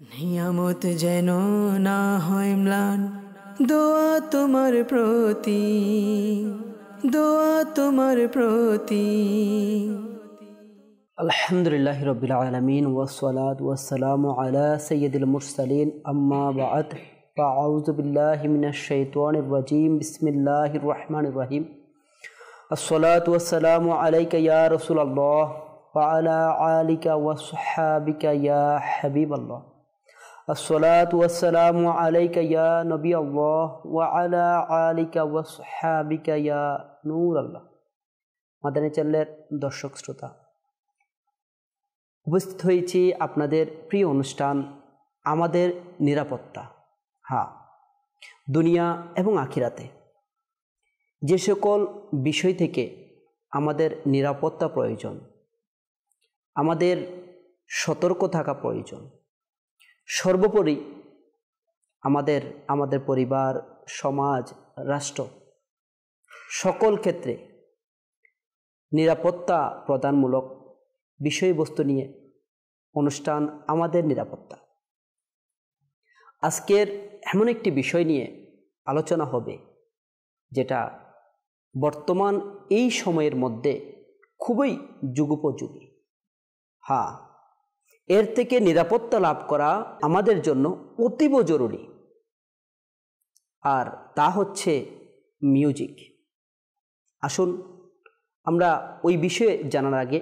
নিয়ামত যেন না হয় ম্লান, দোয়া তোমার প্রতি, দোয়া তোমার প্রতি। আলহামদুলিল্লাহি রাব্বিল আলামিন ওয়াসসালাতু ওয়াসসালামু আলা সাইয়্যিদিল মুরসালিন আম্মা বা'দ ফাআউযু বিল্লাহি মিনাশ শাইতানির রাজীম বিসমিল্লাহির রহমানির রহিম। আসসালাতু ওয়াসসালামু আলাইকা ইয়া রাসূলুল্লাহ ওয়া আলা আলিকা ওয়া সাহবিকা ইয়া হাবিবাল্লাহ। আসসালাতু ওয়াসসালামু আলাইকা ইয়া নবিয়াল্লাহ ওয়া আলা আলিকা ওয়া সাহবিকা ইয়া নূরাল্লাহ। মাদানী চ্যানেলের দর্শক শ্রোতা, উপস্থিত হয়েছি আপনাদের প্রিয় অনুষ্ঠান আমাদের নিরাপত্তা। হ্যাঁ, দুনিয়া এবং আখিরাতে যে সকল বিষয় থেকে আমাদের নিরাপত্তা প্রয়োজন, আমাদের সতর্ক থাকা প্রয়োজন, সর্বোপরি আমাদের পরিবার, সমাজ, রাষ্ট্র সকল ক্ষেত্রে নিরাপত্তা প্রদানমূলক বিষয়বস্তু নিয়ে অনুষ্ঠান আমাদের নিরাপত্তা। আজকের এমন একটি বিষয় নিয়ে আলোচনা হবে যেটা বর্তমান এই সময়ের মধ্যে খুবই যুগোপযোগী। হ্যাঁ, এর থেকে নিরাপত্তা লাভ করা আমাদের জন্য অতীব জরুরি, আর তা হচ্ছে মিউজিক। আসুন আমরা ওই বিষয়ে জানার আগে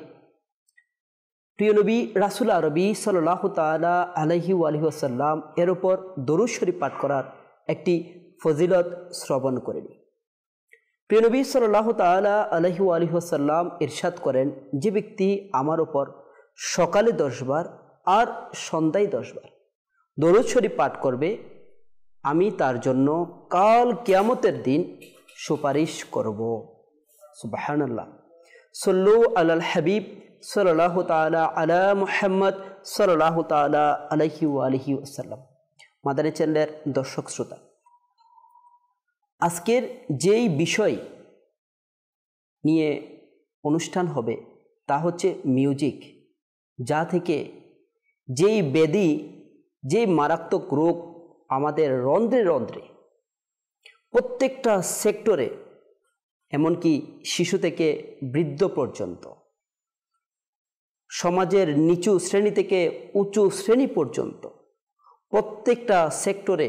প্রিয় নবী রাসূল আরবি সাল্লাল্লাহু তাআলা আলাইহি ওয়াসাল্লাম এর উপর দরুদ শরীফ পাঠ করার একটি ফজিলত শ্রবণ করে নিই। প্রিয় নবী সাল্লাল্লাহু তাআলা আলাইহি ওয়াসাল্লাম ইরশাদ করেন, যে ব্যক্তি আমার উপর সকালে 10 বার আর সন্ধ্যায় 10 বার দরুদ শরীফ পাঠ করবে, আমি তার জন্য কাল কিয়ামতের দিন সুপারিশ করব। সুবহানাল্লাহ। সাল্লু আলাল হাবিব সাল্লাল্লাহু তাআলা আলা মুহাম্মদ সাল্লাল্লাহু তাআলা আলাইহি ওয়াসাল্লাম। মাদানী চ্যানেলের দর্শক শ্রোতা, আজকের যেই বিষয় নিয়ে অনুষ্ঠান হবে তা হচ্ছে মিউজিক, যা থেকে যেই ব্যাধি, যেই মারাত্মক রোগ আমাদের রন্ধ্রে রন্ধ্রে প্রত্যেকটা সেক্টরে, এমনকি শিশু থেকে বৃদ্ধ পর্যন্ত, সমাজের নিচু শ্রেণী থেকে উঁচু শ্রেণী পর্যন্ত প্রত্যেকটা সেক্টরে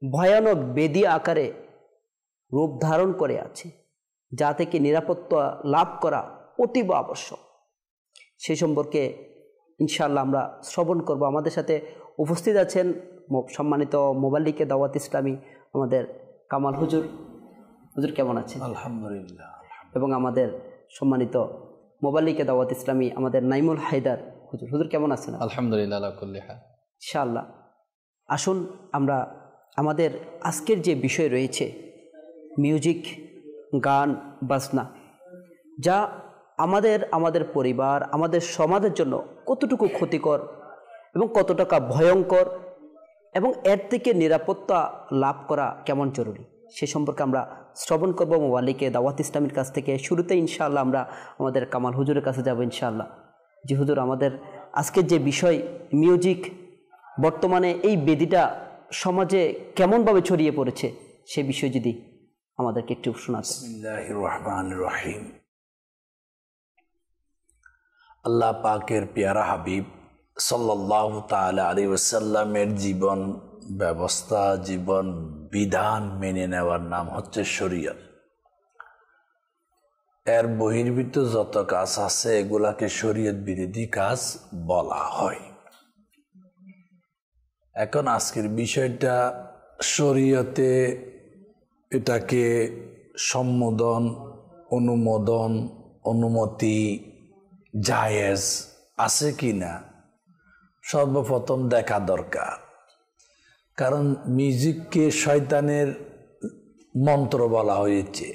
ভয়ানক ব্যাধি আকারে রূপ ধারণ করে আছে, যা থেকে নিরাপত্তা লাভ করা অতীব আবশ্যক। সেই সম্পর্কে ইনশাআল্লাহ আমরা শ্রবণ করব। আমাদের সাথে উপস্থিত আছেন সম্মানিত মোবাল্লিকে দাওয়াত ইসলামী আমাদের কামাল হুজুর। হুজুর কেমন আছেন? আলহামদুলিল্লাহ। এবং আমাদের সম্মানিত মোবাল্লিকে দাওয়াত ইসলামী আমাদের নাইমুল হায়দার হুজুর। হুজুর কেমন আছেন? আলহামদুলিল্লাহ আলা কুল্লি হাল। ইনশাআল্লাহ আসুন আমরা আমাদের আজকের যে বিষয় রয়েছে মিউজিক, গান বাজনা, যা আমাদের পরিবার, আমাদের সমাজের জন্য কতটুকু ক্ষতিকর এবং কত টাকা ভয়ঙ্কর, এবং এর থেকে নিরাপত্তা লাভ করা কেমন জরুরি, সে সম্পর্কে আমরা শ্রবণ করব মোবাল্লিকে দাওয়াত ইসলামীর কাছ থেকে। শুরুতে ইনশাআল্লাহ আমরা আমাদের কামাল হুজুরের কাছে যাব ইনশাআল্লাহ। জি হুজুর, আমাদের আজকের যে বিষয় মিউজিক, বর্তমানে এই বেদিটা সমাজে কেমনভাবে ছড়িয়ে পড়েছে সে বিষয়ে যদি আমাদেরকে একটু শোনাতেন। বিসমিল্লাহির রহমানির রহিম। আল্লাহ পাকের পেয়ারা হাবিব সাল্লাল্লাহু তাআলা আলাইহি ওয়াসাল্লামের জীবন ব্যবস্থা, জীবন বিধান মেনে নেওয়ার নাম হচ্ছে শরীয়ত। এর বহির্ভূত যত কাজ আছে এগুলাকে শরীয়ত বিরোধী কাজ বলা হয়। এখন আজকের বিষয়টা শরীয়তে এটাকে সম্বোধন, অনুমোদন, অনুমতি জায়েজ আছে কি না সর্বপ্রথম দেখা দরকার। কারণ মিউজিককে শয়তানের মন্ত্র বলা হয়েছে,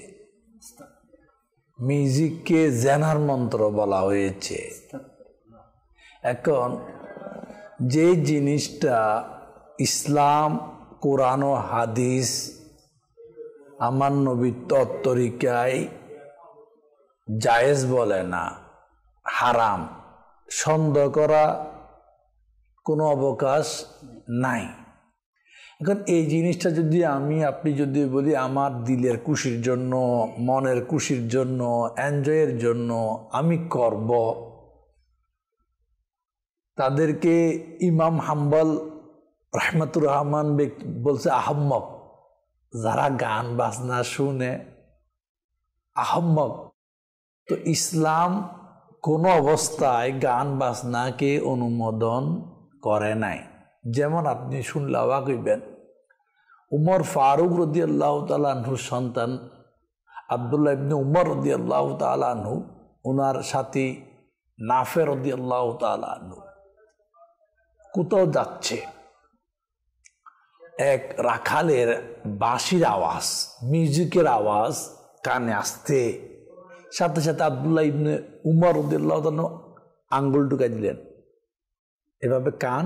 মিউজিককে জেনার মন্ত্র বলা হয়েছে। এখন যে জিনিসটা ইসলাম, কোরআন ও হাদিস, আমার নবীর তরিকায় জায়েজ বলে না, হারাম, সন্দেহ করা কোনো অবকাশ নাই। এখন এই জিনিসটা যদি আপনি যদি বলি আমার দিলের খুশির জন্য, মনের খুশির জন্য, এনজয়ের জন্য আমি করব, তাদেরকে ইমাম হাম্বল রহমতুর রহমান বলছে আহম্মক। যারা গান বাজনা শুনে আহম্মক। তো ইসলাম কোনো অবস্থায় গান বাজনাকে অনুমোদন করে নাই। যেমন আপনি শুনলে অবাক হইবেন, উমর ফারুক রাদিয়াল্লাহু তাআলা আনহুর সন্তান আব্দুল্লাহ ইবনে উমর রাদিয়াল্লাহু তাআলা আনহু, ওনার সাথী নাফে রাদিয়াল্লাহু তাআলা আনহু কোথাও যাচ্ছে, এক রাখালের বাঁশির আওয়াজ, মিউজিকের আওয়াজ কানে আসতে সাথে সাথে আব্দুল্লাহ ইবনে উমর রাদিয়াল্লাহু তাআলা আঙ্গুল ঢুকাই দিলেন, এভাবে কান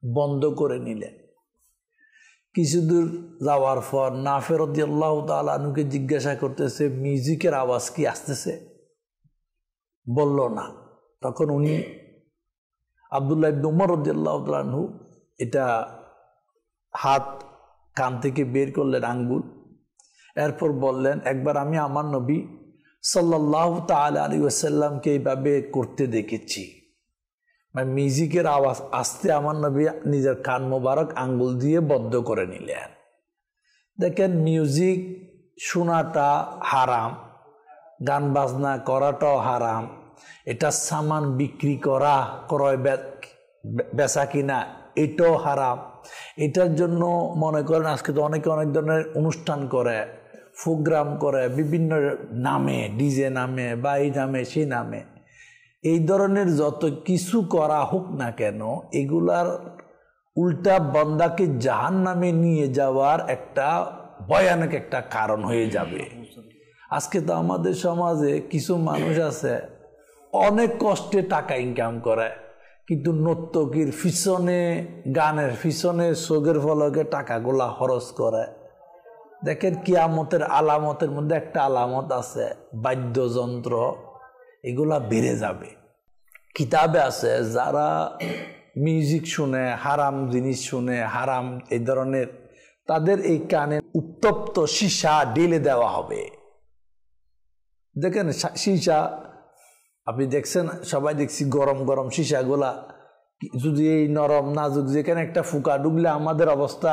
বন্ধ করে নিলেন। কিছুদূর যাওয়ার পর নাফে রাদিয়াল্লাহু তাআলা আনহুকে জিজ্ঞাসা করতেছে, মিউজিকের আওয়াজ কি আসতেছে? বলল না। তখন উনি আব্দুল্লাহ ইবনে উমর রাদিয়াল্লাহু তাআলা আনহু এটা হাত কান থেকে বের করলেন আঙ্গুল, এরপর বললেন, একবার আমি আমার নবী সাল্লাল্লাহু তাআলা আলাইহি ওয়াসাল্লামকে এইভাবে করতে দেখেছি। মানে মিউজিকের আওয়াজ আসতে আমার নবী নিজের কান মোবারক আঙ্গুল দিয়ে বদ্ধ করে নিলেন। দেখেন, মিউজিক শোনাটা হারাম, গান বাজনা করাটাও হারাম, এটা সামান বিক্রি করা, ক্রয় বেচা কিনা এটাও হারাম। এটার জন্য মনে করেন আজকে তো অনেকে অনেক ধরনের অনুষ্ঠান করে, প্রোগ্রাম করে বিভিন্ন নামে, ডিজে নামে বা এই নামে সেই নামে, এই ধরনের যত কিছু করা হোক না কেন, এগুলার উল্টা বান্দাকে জাহান্নামে নিয়ে যাওয়ার একটা ভয়ানক একটা কারণ হয়ে যাবে। আজকে তো আমাদের সমাজে কিছু মানুষ আছে অনেক কষ্টে টাকা ইনকাম করে, কিন্তু নর্তকীর পিছনে, গানের পিছনে, চোখের ফলকে টাকাগুলা খরচ করে। দেখেন, কিয়ামতের আলামতের মধ্যে একটা আলামত আছে, বাদ্যযন্ত্র এগুলা বেড়ে যাবে। কিতাবে আছে যারা মিউজিক শুনে, হারাম জিনিস শুনে, হারাম এই ধরনের, তাদের এই কানে উত্তপ্ত সীসা ঢেলে দেওয়া হবে। দেখেন সীসা আপনি দেখছেন, সবাই দেখছি গরম গরম সীসাগুলা, যদি এই নরম নাজুক, যেখানে একটা ফুকা ঢুকলে আমাদের অবস্থা,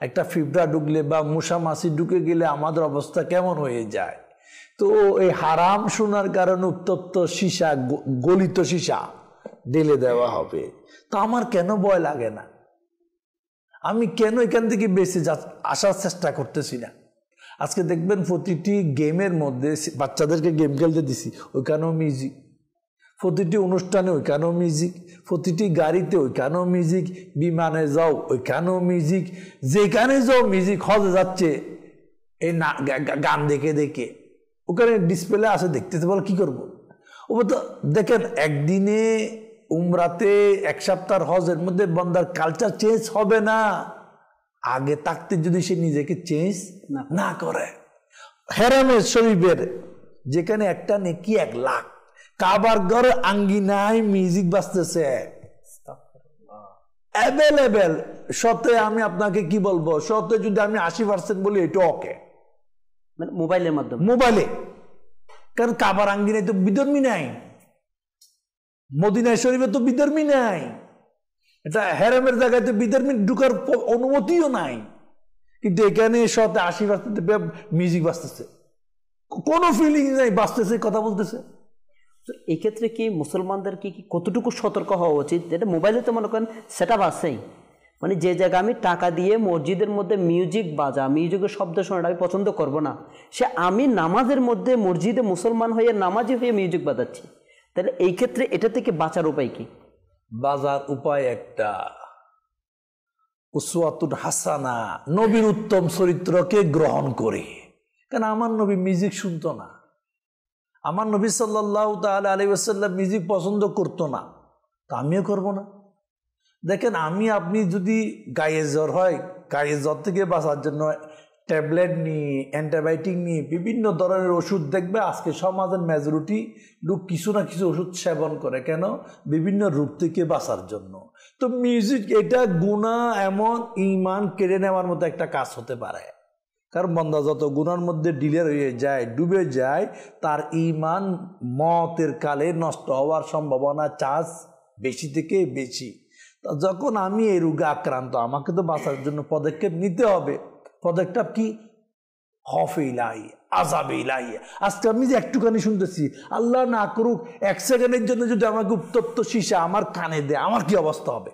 একটা ফিবরা ঢুকলে বা মশা মাছি ঢুকে গেলে আমাদের অবস্থা কেমন হয়ে যায়। তো এই হারাম শোনার কারণে উত্তপ্ত সীসা, গলিত সীসা ঢেলে দেওয়া হবে। তো আমার কেন ভয় লাগে না? আমি কেন এখান থেকে বেঁচে আসার চেষ্টা করতেছি না? আজকে দেখবেন প্রতিটি গেমের মধ্যে, বাচ্চাদেরকে গেম খেলতে দিছি, ওইখানেও মিউজিক, প্রতিটি অনুষ্ঠানে ওইখানেও মিউজিক, প্রতিটি গাড়িতে ওইখানেও মিউজিক, বিমানে যাও ওইখানেও মিউজিক, যেখানে যাও মিউজিক। হজে যাচ্ছে এই না গান দেখে দেখে, ওখানে ডিসপ্লে আছে, দেখতেছে, বলে কি করবো? ও তো দেখেন, একদিনে উমরাতে, এক সপ্তাহ হজের মধ্যে বান্দার কালচার চেঞ্জ হবে না, আগে থাকতে যদি সে নিজেকে চেঞ্জ না করে। হেরামে শরীফের যেখানে একটা নেকি 1 লাখ, কাবার ঘর আঙ্গিনায় মিউজিক বাজতেছে অ্যাভেলেবেল। শতে আমি আপনাকে কি বলবো, শতে যদি আমি 80% বলি এটা ওকে, মানে মোবাইলের মাধ্যমে, মোবাইলে। কারণ কাবার আঙ্গিনায় তো বিধর্মী নাই, মদিনা শরীফে তো বিধর্মী নাই, এটা হেরামের জায়গায় তো বিধর্মী ঢুকার অনুমতিও নাই, কিন্তু এখানে শতে 80% মিউজিক বাজতেছে, কোনো ফিলিং নাই, বাজতেছে, কথা বলতেছে। তো এই ক্ষেত্রে কি মুসলমানদের কি কতটুকু সতর্ক হওয়া উচিত? যেটা মোবাইলে তো মনে করেন সেট আপ আছেই, মানে যে জায়গায় আমি টাকা দিয়ে মসজিদের মধ্যে মিউজিক বাজা, মিউজিকের শব্দ শোনাটা আমি পছন্দ করব না, সে আমি নামাজের মধ্যে মসজিদে মুসলমান হয়ে নামাজি হয়ে মিউজিক বাজাচ্ছি, তাহলে এই ক্ষেত্রে এটা থেকে বাঁচার উপায় কি? বাজার উপায় একটা, উসওয়াতুন হাসানা, নবীর উত্তম চরিত্রকে গ্রহণ করে। কেন আমার নবী মিউজিক শুনতো না, আমার নবী সাল্লাল্লাহু তাআলা আলাইহি ওয়াসাল্লাম মিউজিক পছন্দ করতো না, তো আমিও করব না। দেখেন, আমি আপনি যদি গায়ে জ্বর হয়, গায়ে জ্বর থেকে বাঁচার জন্য ট্যাবলেট নিয়ে, অ্যান্টিবায়োটিক নিয়ে, বিভিন্ন ধরনের ওষুধ, দেখবে আজকে সমাজের মেজরিটি লোক কিছু না কিছু ওষুধ সেবন করে। কেন? বিভিন্ন রোগ থেকে বাঁচার জন্য। তো মিউজিক এটা গুনাহ এমন ঈমান কেড়ে নেওয়ার মতো একটা কাজ হতে পারে। কারণ বান্দা যত গুনার মধ্যে ডিলের হয়ে যায়, ডুবে যায়, তার ঈমান মতের কালে নষ্ট হওয়ার সম্ভাবনা চান্স বেশি থেকে বেশি। যখন আমি এই রোগে আক্রান্ত, আমাকে তো বাঁচার জন্য পদক্ষেপ নিতে হবে। পদক্ষেপ কি? খৌফে ইলাহি, আযাবে ইলাহি। আজকে আমি যে একটুখানি শুনতেছি, আল্লাহ না করুক 1 সেকেন্ডের জন্য যদি আমাকে উত্তপ্ত সীসা আমার কানে দেয়, আমার কি অবস্থা হবে?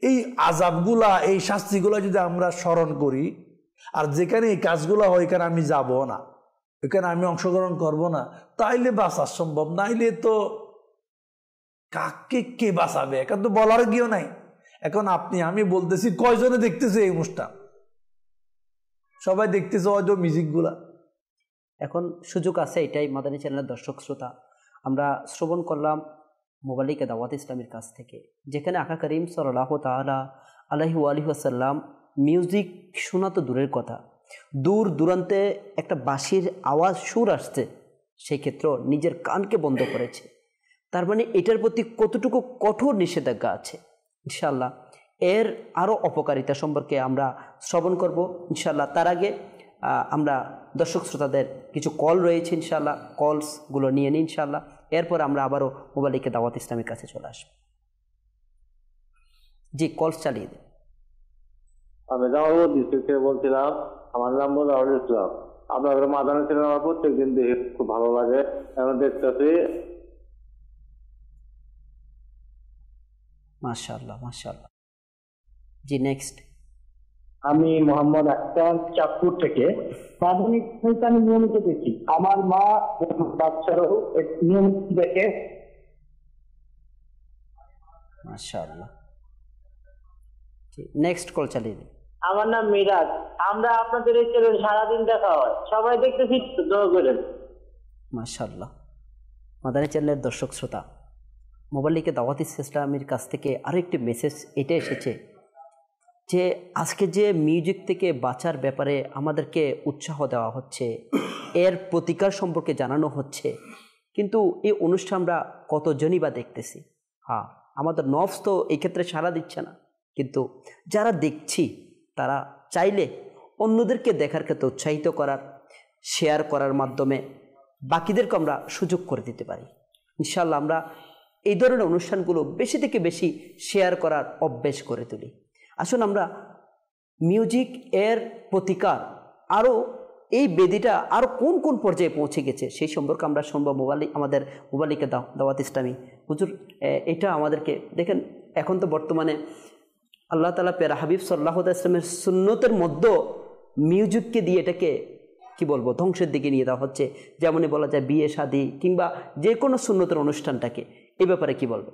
এই আযাবগুলা, এই শাস্তিগুলা যদি আমরা স্মরণ করি, আর যেখানে এই কাজগুলো হয় এখানে আমি যাব না, এখানে আমি অংশগ্রহণ করব না, তাইলে বাঁচা সম্ভব। নাইলে তো কাকে কে বাঁচাবে এখন তো বলার গিয়েও নাই। এখন আপনি আমি বলতেছি, কয়জনে দেখতেছে এই অনুষ্ঠান? সবাই দেখতেছে হয়তো মিউজিকগুলা। এখন সুযোগ আছে, এটাই মাদানী চ্যানেলের দর্শক শ্রোতা, আমরা শ্রবণ করলাম মুবাল্লিগে দাওয়াত ইসলামের কাছ থেকে, যেখানে আকা করিম সাল্লাল্লাহু তাআলা আলাইহি ওয়া আলিহি ওয়াসাল্লাম মিউজিক শোনা তো দূরের কথা, দূর দূরান্তে একটা বাঁশির আওয়াজ সুর আসছে, সেই ক্ষেত্রে নিজের কানকে বন্ধ করেছে। তার মানে এটার প্রতি কতটুকু কঠোর নিষেধাজ্ঞা আছে। ইনশাআল্লাহ এর আরও অপকারিতা সম্পর্কে আমরা শ্রবণ করব ইনশাআল্লাহ। তার আগে আমরা দর্শক শ্রোতাদের কিছু কল রয়েছে, ইনশাআল্লাহ কলসগুলো নিয়ে নিই ইনশাআল্লাহ। এরপর আমরা আবারও মুবাল্লিগে দাওয়াত ইসলামের কাছে চলে আসব। জি, কলস চালিয়ে দিন। আমি জামালপুর ডিস্ট্রিক্ট থেকে বলছিলাম। আমার নাম রাহুল ইসলাম। আপনাদের মাদানী চ্যানেল আমার প্রত্যেকদিন দেখে খুব ভালো লাগে, আমি দেখতেছি। মাশাআল্লাহ মাশাআল্লাহ। জি, নেক্সট। আমি মোহাম্মদ আক্তার, চাঁদপুর থেকে। মাদানী চ্যানেলটা আমি নিয়মিত দেখি, আমার মা বাচ্চারাও নিয়মিত দেখে। মাশাআল্লাহ। নেক্সট কল চালিয়ে দিন। আমার নাম মিরাজ। আমরা আপনাদের এই চ্যানেল সারাদিন দেখা হয়, সবাই দেখতেছি, দোয়া করেন। মাশাআল্লাহ। মাদানী চ্যানেলের দর্শক শ্রোতা, মুবাল্লিগে দাওয়াত ইসলামের কাছ থেকে আরেকটি মেসেজ এটা এসেছে যে আজকে যে মিউজিক থেকে বাঁচার ব্যাপারে আমাদেরকে উৎসাহ দেওয়া হচ্ছে, এর প্রতিকার সম্পর্কে জানানো হচ্ছে, কিন্তু এই অনুষ্ঠান আমরা কতজনই বা দেখতেছি। হ্যাঁ, আমাদের নফস তো এই ক্ষেত্রে সাড়া দিচ্ছে না, কিন্তু যারা দেখছি তারা চাইলে অন্যদেরকে দেখার ক্ষেত্রে উৎসাহিত করার, শেয়ার করার মাধ্যমে বাকিদেরকে আমরা সুযোগ করে দিতে পারি। ইনশাআল্লাহ আমরা এই ধরনের অনুষ্ঠানগুলো বেশি থেকে বেশি শেয়ার করার অভ্যেস করে তুলি। আসুন আমরা মিউজিক এর প্রতিকার, আরও এই বেদিটা আরও কোন কোন পর্যায়ে পৌঁছে গেছে সেই সম্পর্কে আমরা শুনবো আমাদের মুবাল্লিগে দাওয়াত ইসলামী। হুজুর, এটা আমাদেরকে দেখেন, এখন তো বর্তমানে আল্লাহ তাআলা পেরা হাবিব সাল্লাল্লাহু আলাইহি ওয়াসাল্লামের সুন্নতের মধ্যে মিউজিককে দিয়ে এটাকে কি বলবো ধ্বংসের দিকে নিয়ে দেওয়া হচ্ছে। যেমনই বলা যায় বিয়ে শাদী কিংবা যে কোনো সুন্নতের অনুষ্ঠানটাকে, এই ব্যাপারে কি বলবো?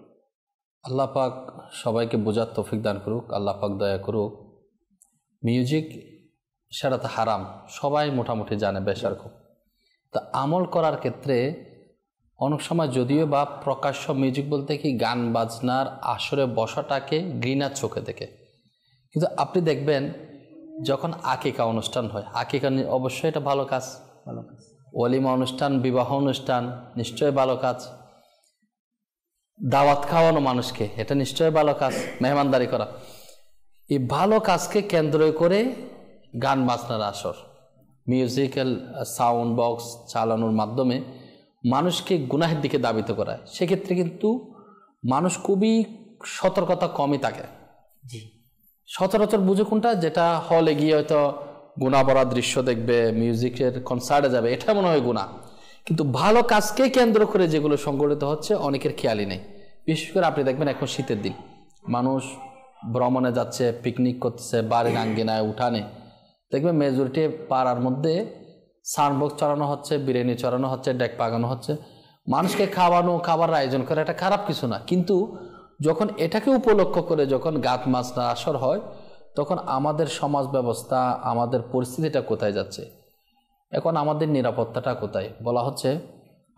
আল্লাহ পাক সবাইকে বোঝার তৌফিক দান করুক, আল্লাহ পাক দয়া করুক। মিউজিক সেটা তো হারাম, সবাই মোটামুটি জানে বেশার খুব। তা আমল করার ক্ষেত্রে অনেক সময় যদিও বা প্রকাশ্য মিউজিক বলতে কি গান বাজনার আসরে বসাটাকে ঘৃণার চোখে দেখে, কিন্তু আপনি দেখবেন যখন আকিকা অনুষ্ঠান হয়, আকিকা অবশ্যই এটা ভালো কাজ, ওয়ালিমা অনুষ্ঠান, বিবাহ অনুষ্ঠান নিশ্চয়ই ভালো কাজ, দাওয়াত খাওয়ানো মানুষকে এটা নিশ্চয়ই ভালো কাজ, মেহমানদারি করা। এই ভালো কাজকে কেন্দ্র করে গান বাজনার আসর, মিউজিক্যাল সাউন্ড বক্স চালানোর মাধ্যমে মানুষকে গুনাহের দিকে দাবিত করায়, সেক্ষেত্রে কিন্তু মানুষ খুবই সতর্কতা কমই থাকে। জি, সচরাচর বুঝে কোনটা, যেটা হলে গিয়ে হয়তো গুনাহ ভরা দৃশ্য দেখবে, মিউজিকের কনসার্টে যাবে, এটা মনে হয় গুনাহ। কিন্তু ভালো কাজকে কেন্দ্র করে যেগুলো সংগঠিত হচ্ছে অনেকের খেয়ালই নেই। বিশেষ করে আপনি দেখবেন এখন শীতের দিন মানুষ ভ্রমণে যাচ্ছে, পিকনিক করতেছে, বাড়ির আঙ্গিনায় উঠানে, দেখবেন মেজরিটি পাড়ার মধ্যে সাউন্ড বক্স চড়ানো হচ্ছে, বিরিয়ানি চড়ানো হচ্ছে, ডেক পাগানো হচ্ছে, মানুষকে খাওয়ানো, খাবার আয়োজন করে, এটা খারাপ কিছু না। কিন্তু যখন এটাকে উপলক্ষ করে যখন গাত মাছনা আসর হয়, তখন আমাদের সমাজ ব্যবস্থা, আমাদের পরিস্থিতিটা কোথায় যাচ্ছে? এখন আমাদের নিরাপত্তাটা কোথায়? বলা হচ্ছে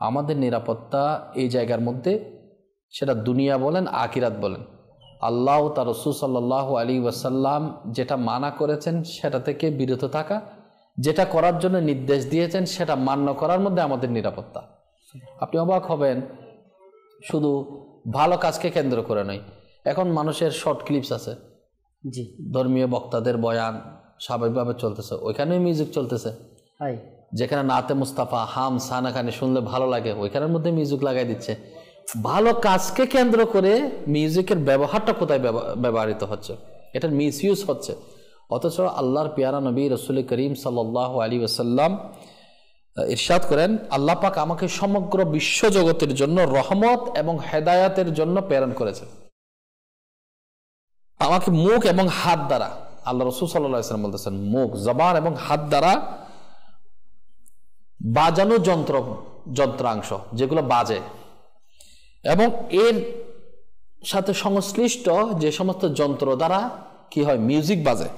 আমাদের নিরাপত্তা এই জায়গার মধ্যে, সেটা দুনিয়া বলেন আখিরাত বলেন। আল্লাহ তার রাসূল সাল্লাল্লাহু আলাইহি ওয়াসাল্লাম যেটা মানা করেছেন সেটা থেকে বিরত থাকা, যেটা করার জন্য নির্দেশ দিয়েছেন সেটা মান্য করার মধ্যে আমাদের নিরাপত্তা। আপনি অবাক হবেন, শুধু ভালো কাজকে কেন্দ্র করে নয়, এখন মানুষের শর্ট ক্লিপস আছে, জি ধর্মীয় বক্তাদের বয়ান স্বাভাবিকভাবে চলতেছে, ওইখানেও মিউজিক চলতেছে। যেখানে নাতে মুস্তাফা হাম সানাখানি শুনলে ভালো লাগে, ওইখানের মধ্যে মিউজিক লাগাই দিচ্ছে। ভালো কাজকে কেন্দ্র করে মিউজিকের ব্যবহারটা কোথায় ব্যবহৃত হচ্ছে, এটার মিসইউজ হচ্ছে। অথচ আল্লাহর পেয়ারা নবী রসুল করিম সাল্লাল্লাহু আলাইহি ওয়াসাল্লাম ইরশাদ করেন, আল্লাহ পাক আমাকে সমগ্র বিশ্ব জগতের জন্য রহমত এবং হেদায়াতের জন্য প্রেরণ করেছেন। আমাকে মুখ এবং হাত দ্বারা, আল্লাহ রসুল সাল্লাল্লাহু আলাইহি ওয়াসাল্লাম বলতেছেন, মুখ জবান এবং হাত দ্বারা বাজানো যন্ত্রাংশ যেগুলো বাজে এবং এর সাথে সংশ্লিষ্ট যে সমস্ত যন্ত্র দ্বারা কি হয় মিউজিক বাজে,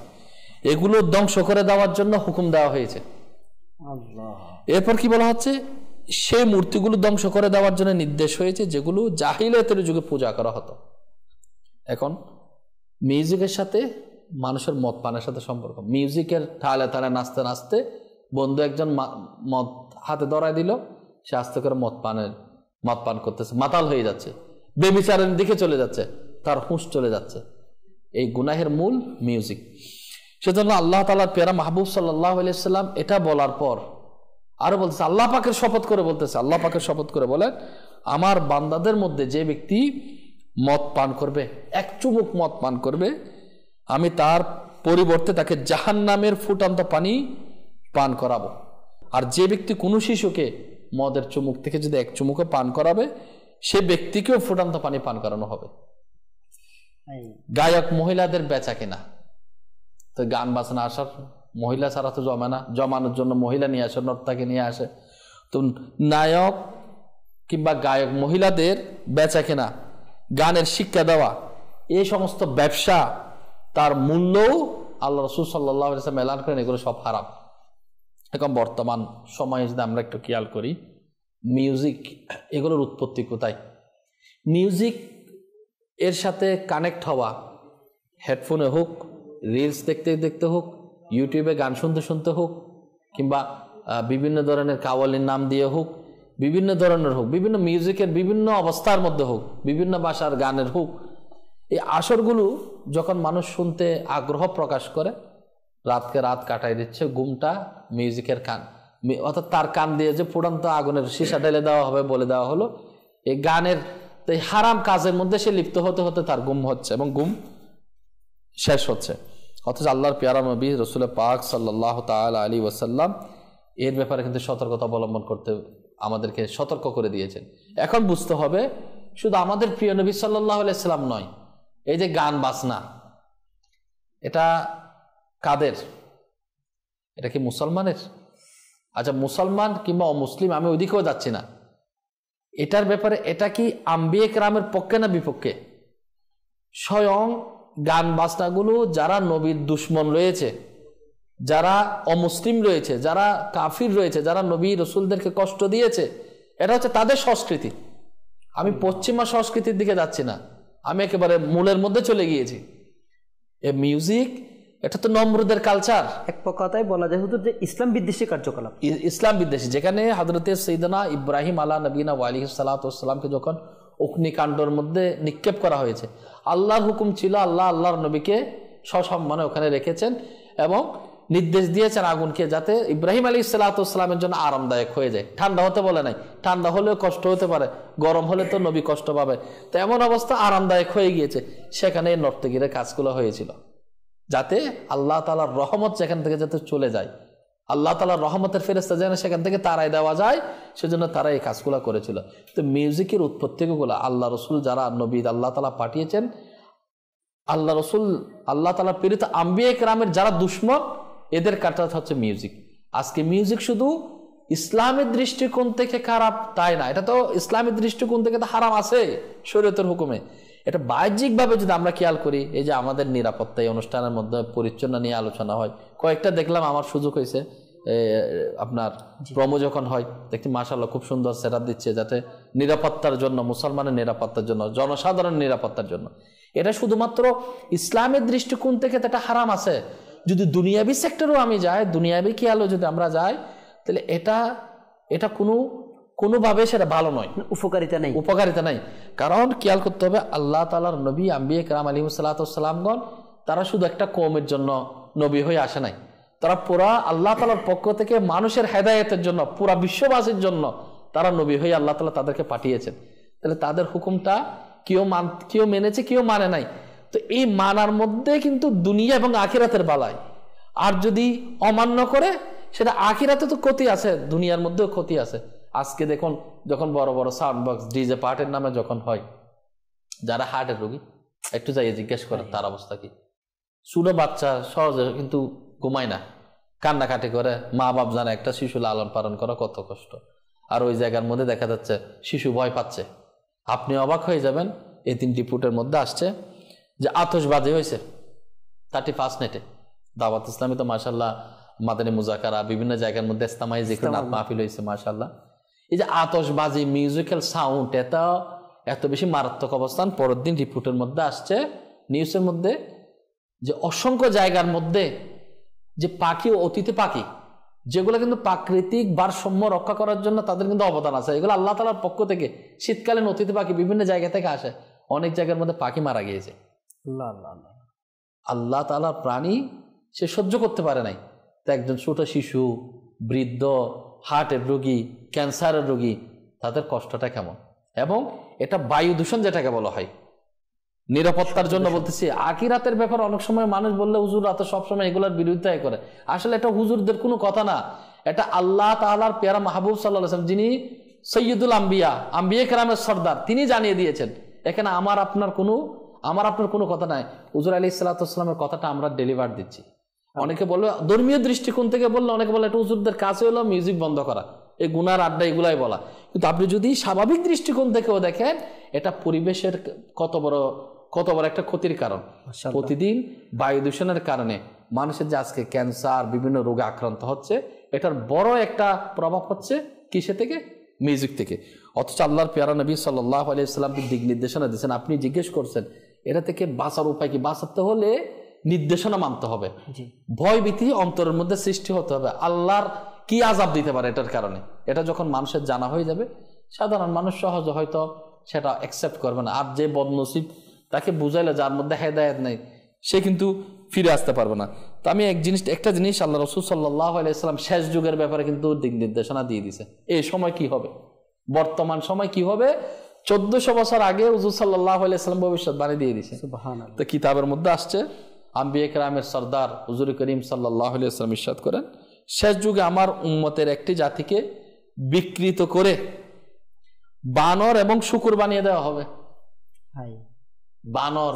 এগুলো ধ্বংস করে দেওয়ার জন্য হুকুম দেওয়া হয়েছে। এরপর কি বলা হচ্ছে, সেই মূর্তিগুলো ধ্বংস করে দেওয়ার জন্য নির্দেশ হয়েছে যেগুলো জাহিলিয়াতের যুগে পূজা করা হতো। এখন মিউজিকের সাথে মানুষের মদ পানের সাথে সম্পর্ক। মিউজিকের তালে তালে নাচতে নাচতে বন্ধু একজন মদ হাতে ধরায় দিল, সে আস্তে করে মদ পান করতেছে, মাতাল হয়ে যাচ্ছে, বেবিচারের দিকে চলে যাচ্ছে, তার হুঁশ চলে যাচ্ছে। এই গুনাহের মূল মিউজিক। সেজন্য আল্লাহ তাআলার পেয়ারা মাহবুব সাল্লাল্লাহু আলাইহি ওয়াসাল্লাম এটা বলার পর আরো বলতেছে, আল্লাহ পাকের শপথ করে বলতেছে, আল্লাহ পাকের শপথ করে বলেন, আমার বান্দাদের মধ্যে যে ব্যক্তি মদ পান করবে, এক চুমুক মদ পান করবে, আমি তার পরিবর্তে তাকে জাহান্নামের ফুটন্ত পানি পান করাবো। আর যে ব্যক্তি কোনো শিশুকে মদের চুমুক থেকে যদি এক চুমুকে পান করাবে, সে ব্যক্তিকেও ফুটন্ত পানি পান করানো হবে। গায়ক মহিলাদের বেচা কিনা, তো গান বাজনা আসার মহিলা ছাড়া তো জমে না, জমানোর জন্য মহিলা নিয়ে আসে, নর্তাকে নিয়ে আসে। তো নায়ক কিংবা গায়ক মহিলাদের বেচা কিনা, গানের শিক্ষা দেওয়া, এই সমস্ত ব্যবসা, তার মূল্যও আল্লাহ রাসূল সাল্লাল্লাহু আলাইহি ওয়াসাল্লাম এলান করেন এগুলো সব হারাম। এখন বর্তমান সময়ে যদি আমরা একটু খেয়াল করি, মিউজিক এগুলোর উৎপত্তি কোথায়? মিউজিক এর সাথে কানেক্ট হওয়া, হেডফোনে হোক, রিলস দেখতে দেখতে হোক, ইউটিউবে গান শুনতে শুনতে হোক, কিংবা বিভিন্ন ধরনের কাওয়ালির নাম দিয়ে হোক, বিভিন্ন ধরনের হোক, বিভিন্ন মিউজিকের বিভিন্ন অবস্থার মধ্যে হোক, বিভিন্ন ভাষার গানের হোক, এই আসরগুলো যখন মানুষ শুনতে আগ্রহ প্রকাশ করে, রাতকে রাত কাটাই দিচ্ছে, ঘুমটা মিউজিকের কান, অর্থাৎ তার কান দিয়ে যে ফুটন্ত আগুনের সীসা ঢেলে দেওয়া হবে বলে দেওয়া হলো, এই গানের এই হারাম কাজের মধ্যে সে লিপ্ত হতে হতে তার ঘুম হচ্ছে এবং ঘুম শেষ হচ্ছে। অথচ আল্লাহর পেয়ারা নবী রাসূল পাক সাল্লাল্লাহু তাআলা আলাইহি ওয়াসাল্লাম এর ব্যাপারে কিন্তু সতর্কতা অবলম্বন করতে আমাদেরকে সতর্ক করে দিয়েছেন। এখন বুঝতে হবে, শুধু আমাদের প্রিয় নবী সাল্লাল্লাহু আলাইহি সাল্লাম নয়, এই যে গান বাজনা, এটা কাদের? এটা কি মুসলমানের? আচ্ছা, মুসলমান কিংবা অমুসলিম, আমি ওইদিকেও যাচ্ছি না। এটার ব্যাপারে এটা কি আম্বিয়ে কেরামের পক্ষে না বিপক্ষে? স্বয়ং গান বাজনাগুলো যারা নবীর দুশ্মন রয়েছে, যারা অমুসলিম রয়েছে, যারা কাফির রয়েছে, যারা নবী রসুলদেরকে কষ্ট দিয়েছে, এটা হচ্ছে তাদের সংস্কৃতি। আমি পশ্চিমা সংস্কৃতির দিকে যাচ্ছি না, আমি একেবারে মূলের মধ্যে চলে গিয়েছি। এ মিউজিক, এটা তো নমরুদের কালচার। এক কথায় বলা যায় হুজুর যে ইসলাম বিদ্বেষী কার্যকলাপ, ইসলাম বিদ্বেষী। যেখানে হযরতে সাইয়েদনা ইব্রাহিম আলা নবীনা ওয়া আলাইহিস সালাতু ওয়াস সালামকে যখন অগ্নিকাণ্ডের মধ্যে নিক্ষেপ করা হয়েছে, আল্লাহর হুকুম ছিল, আল্লাহর নবীকে সসম্মানে ওখানে রেখেছেন এবং নির্দেশ দিয়েছেন আগুনকে যাতে ইব্রাহিম আলাইহিস সালাতু ওয়াস সালামের জন্য আরামদায়ক হয়ে যায়। ঠান্ডা হতে বলে নাই, ঠান্ডা হলেও কষ্ট হতে পারে, গরম হলে তো নবী কষ্ট পাবে। তো এমন অবস্থা আরামদায়ক হয়ে গিয়েছে, সেখানে নর্তকীদের কাজগুলো হয়েছিল যাতে আল্লাহ তাআলার রহমত যেখান থেকে যাতে চলে যায়, আল্লাহ তাআলার রহমতের ফেরেশতা যেন সেখান থেকে তাড়াই দেওয়া যায়, সেজন্য তারা এই কাজগুলো করেছিল। তো মিউজিকের উৎপত্তিগুলো আল্লাহ রসুল যারা নবী আল্লাহ তাআলা পাঠিয়েছেন, আল্লাহ রসুল আল্লাহ তাআলা প্রেরিত আম্বিয়া কেরামের যারা দুশ্মন, এদের কাটা হচ্ছে মিউজিক। আজকে মিউজিক শুধু ইসলামের দৃষ্টিকোণ থেকে খারাপ তাই না, এটা তো ইসলামের দৃষ্টিকোণ থেকে তো হারাম আছে শরীয়তের হুকুমে। এটা বাহ্যিকভাবে যদি আমরা খেয়াল করি, এই যে আমাদের নিরাপত্তা, এই অনুষ্ঠানের মধ্যে পরিচ্ছন্ন নিয়ে আলোচনা হয়, কয়েকটা দেখলাম, আমার সুযোগ হয়েছে, আপনার প্রোমো যখন হয় দেখি মাশাআল্লাহ খুব সুন্দর সেটআপ দিচ্ছে, যাতে নিরাপত্তার জন্য, মুসলমানের নিরাপত্তার জন্য, জনসাধারণের নিরাপত্তার জন্য। এটা শুধুমাত্র ইসলামের দৃষ্টিকোণ থেকে তো এটা হারাম আছে। যদি দুনিয়াবি সেক্টরেও আমি যাই, দুনিয়াবি খেয়ালও যদি আমরা যাই, তাহলে এটা কোনো কোনোভাবে সেটা ভালো নয়, উপকারিতা নাই। কারণ খেয়াল করতে হবে, আল্লাহ তাআলার নবী আম্বিয়া কেরাম আলাইহিসসালাম তারা শুধু একটা কওমের জন্য নবী হয়ে আসে নাই, তারা পুরা আল্লাহ তাআলার পক্ষ থেকে মানুষের হেদায়েতের জন্য, পুরা বিশ্ববাসীর জন্য তারা নবী হয়ে আল্লাহ তাআলা তাদেরকে পাঠিয়েছেন। তাহলে তাদের হুকুমটা কেউ মেনেছে, কেউ মানে নাই। তো এই মানার মধ্যে কিন্তু দুনিয়া এবং আখিরাতের বালাই। আর যদি অমান্য করে, সেটা আখিরাতে তো ক্ষতি আছে, দুনিয়ার মধ্যেও ক্ষতি আছে। আজকে দেখুন, যখন বড় বড় সাউন্ড বক্স, ডিজে পার্টির নামে যখন হয়, যারা হার্টের রোগী একটু যাইয়ে জিজ্ঞেস করে তার অবস্থা কি। ছোট বাচ্চা সহজে কিন্তু ঘুমায় না, কান্নাকাটি করে, মা বাপ জানে একটা শিশু লালন পালন করা কত কষ্ট। আর ওই জায়গার মধ্যে দেখা যাচ্ছে শিশু ভয় পাচ্ছে। আপনি অবাক হয়ে যাবেন, এই 3টি ফুটের মধ্যে আসছে যে আতশবাজি হয়েছে 31 নেটে। দাওয়াত ইসলামী তো মাশাআল্লাহ মাদানী মুজাকারা বিভিন্ন জায়গার মধ্যে ইস্তেমাই জিকির মাহফিল হয়েছে মাশাআল্লাহ। এই যে আতশবাজি, মিউজিক্যাল সাউন্ড, এত বেশি মারাত্মক অবস্থান। পরের দিন রিপোর্টের মধ্যে আসছে, নিউজের মধ্যে, যে অসংখ্য জায়গার মধ্যে যে পাখি ও অতিথি পাখি, যেগুলো কিন্তু প্রাকৃতিক ভারসাম্য রক্ষা করার জন্য তাদের কিন্তু অবদান আছে, এগুলো আল্লাহ তাআলার পক্ষ থেকে শীতকালীন অতিথি পাখি বিভিন্ন জায়গা থেকে আসে। অনেক জায়গার মধ্যে পাখি মারা গিয়েছে। আল্লাহ তাআলার প্রাণী সে সহ্য করতে পারে নাই। তো একজন ছোট শিশু, বৃদ্ধ, হার্টের রোগী, ক্যান্সারের রোগী, তাদের কষ্টটা কেমন। এবং এটা বায়ু দূষণ যেটাকে বলা হয়, নিরাপত্তার জন্য বলতেছি। আখিরাতের ব্যাপার অনেক সময় মানুষ বললে হুজুররা তো সবসময় এগুলোর বিরোধিতাই করে। আসলে এটা হুজুরদের কোনো কথা না, এটা আল্লাহ তাআলার পেয়ারা মাহবুব সাল্লাল্লাহু আলাইহি ওয়াসাল্লাম, যিনি সৈয়দুল আম্বিয়া কেরামের সর্দার, তিনি জানিয়ে দিয়েছেন। এখানে আমার আপনার কোনো কথা নাই। হুজুর আলাইহিস সালাতু ওয়াস সালামের কথাটা আমরা ডেলিভার দিচ্ছি। অনেকে বলবে ধর্মীয় দৃষ্টিকোণ থেকে বললে, অনেকে বলে এটা হুজুরদের কাছে হলো মিউজিক বন্ধ করা, এই গুনার আড্ডা এগুলাই বলা। কিন্তু আপনি যদি স্বাভাবিক দৃষ্টিকোণ থেকেও দেখেন, এটা পরিবেশের কত বড় একটা ক্ষতির কারণ। প্রতিদিন বায়ু দূষণের কারণে মানুষের যে আজকে ক্যান্সার, বিভিন্ন রোগে আক্রান্ত হচ্ছে, এটার বড় একটা প্রভাব হচ্ছে কিসে থেকে? মিউজিক থেকে। অথচ আল্লাহর পেয়ারা নবী সাল্লাল্লাহু আলাইহি ওয়াসাল্লাম দিক নির্দেশনা দিয়েছেন। আপনি জিজ্ঞেস করছেন এটা থেকে বাঁচার উপায় কি? বাঁচাতে হলে নির্দেশনা মানতে হবে, ভয় ভীতি অন্তরের মধ্যে সৃষ্টি হতে হবে। আল্লাহর কি আযাব দিতে পারে এটার কারণে, এটা যখন মানুষের জানা হয়ে যাবে, সাধারণ মানুষ সহজে হয়তো সেটা অ্যাকসেপ্ট করবে না। আর যে বদনসিব, তাকে বুঝাইলে যার মধ্যে হেদায়েত নেই, সে কিন্তু ফিরে আসতে পারবে না। তো আমি একটা জিনিস আল্লাহ রাসূল সাল্লাল্লাহু আলাইহি ওয়াসাল্লাম শেষ যুগের ব্যাপারে কিন্তু দিক নির্দেশনা দিয়ে দিয়েছে। এই সময় কি হবে, বর্তমান সময় কি হবে, 1400 বছর আগে হুজুর সাল্লাল্লাহু আলাইহি ওয়াসাল্লাম ভবিষ্যৎবাণী দিয়ে দিয়েছে। সুবহানাল্লাহ। তো কিতাবের মধ্যে আসছে, আম্বিয়া কেরামের সর্দার হুজুর করিম সাল্লাল্লাহু আলাইহি ওয়াসাল্লাম ইরশাদ করেন, শেষ যুগে আমার উম্মতের একটি জাতিকে বিকৃত করে বানর এবং শূকর বানিয়ে দেওয়া হবে।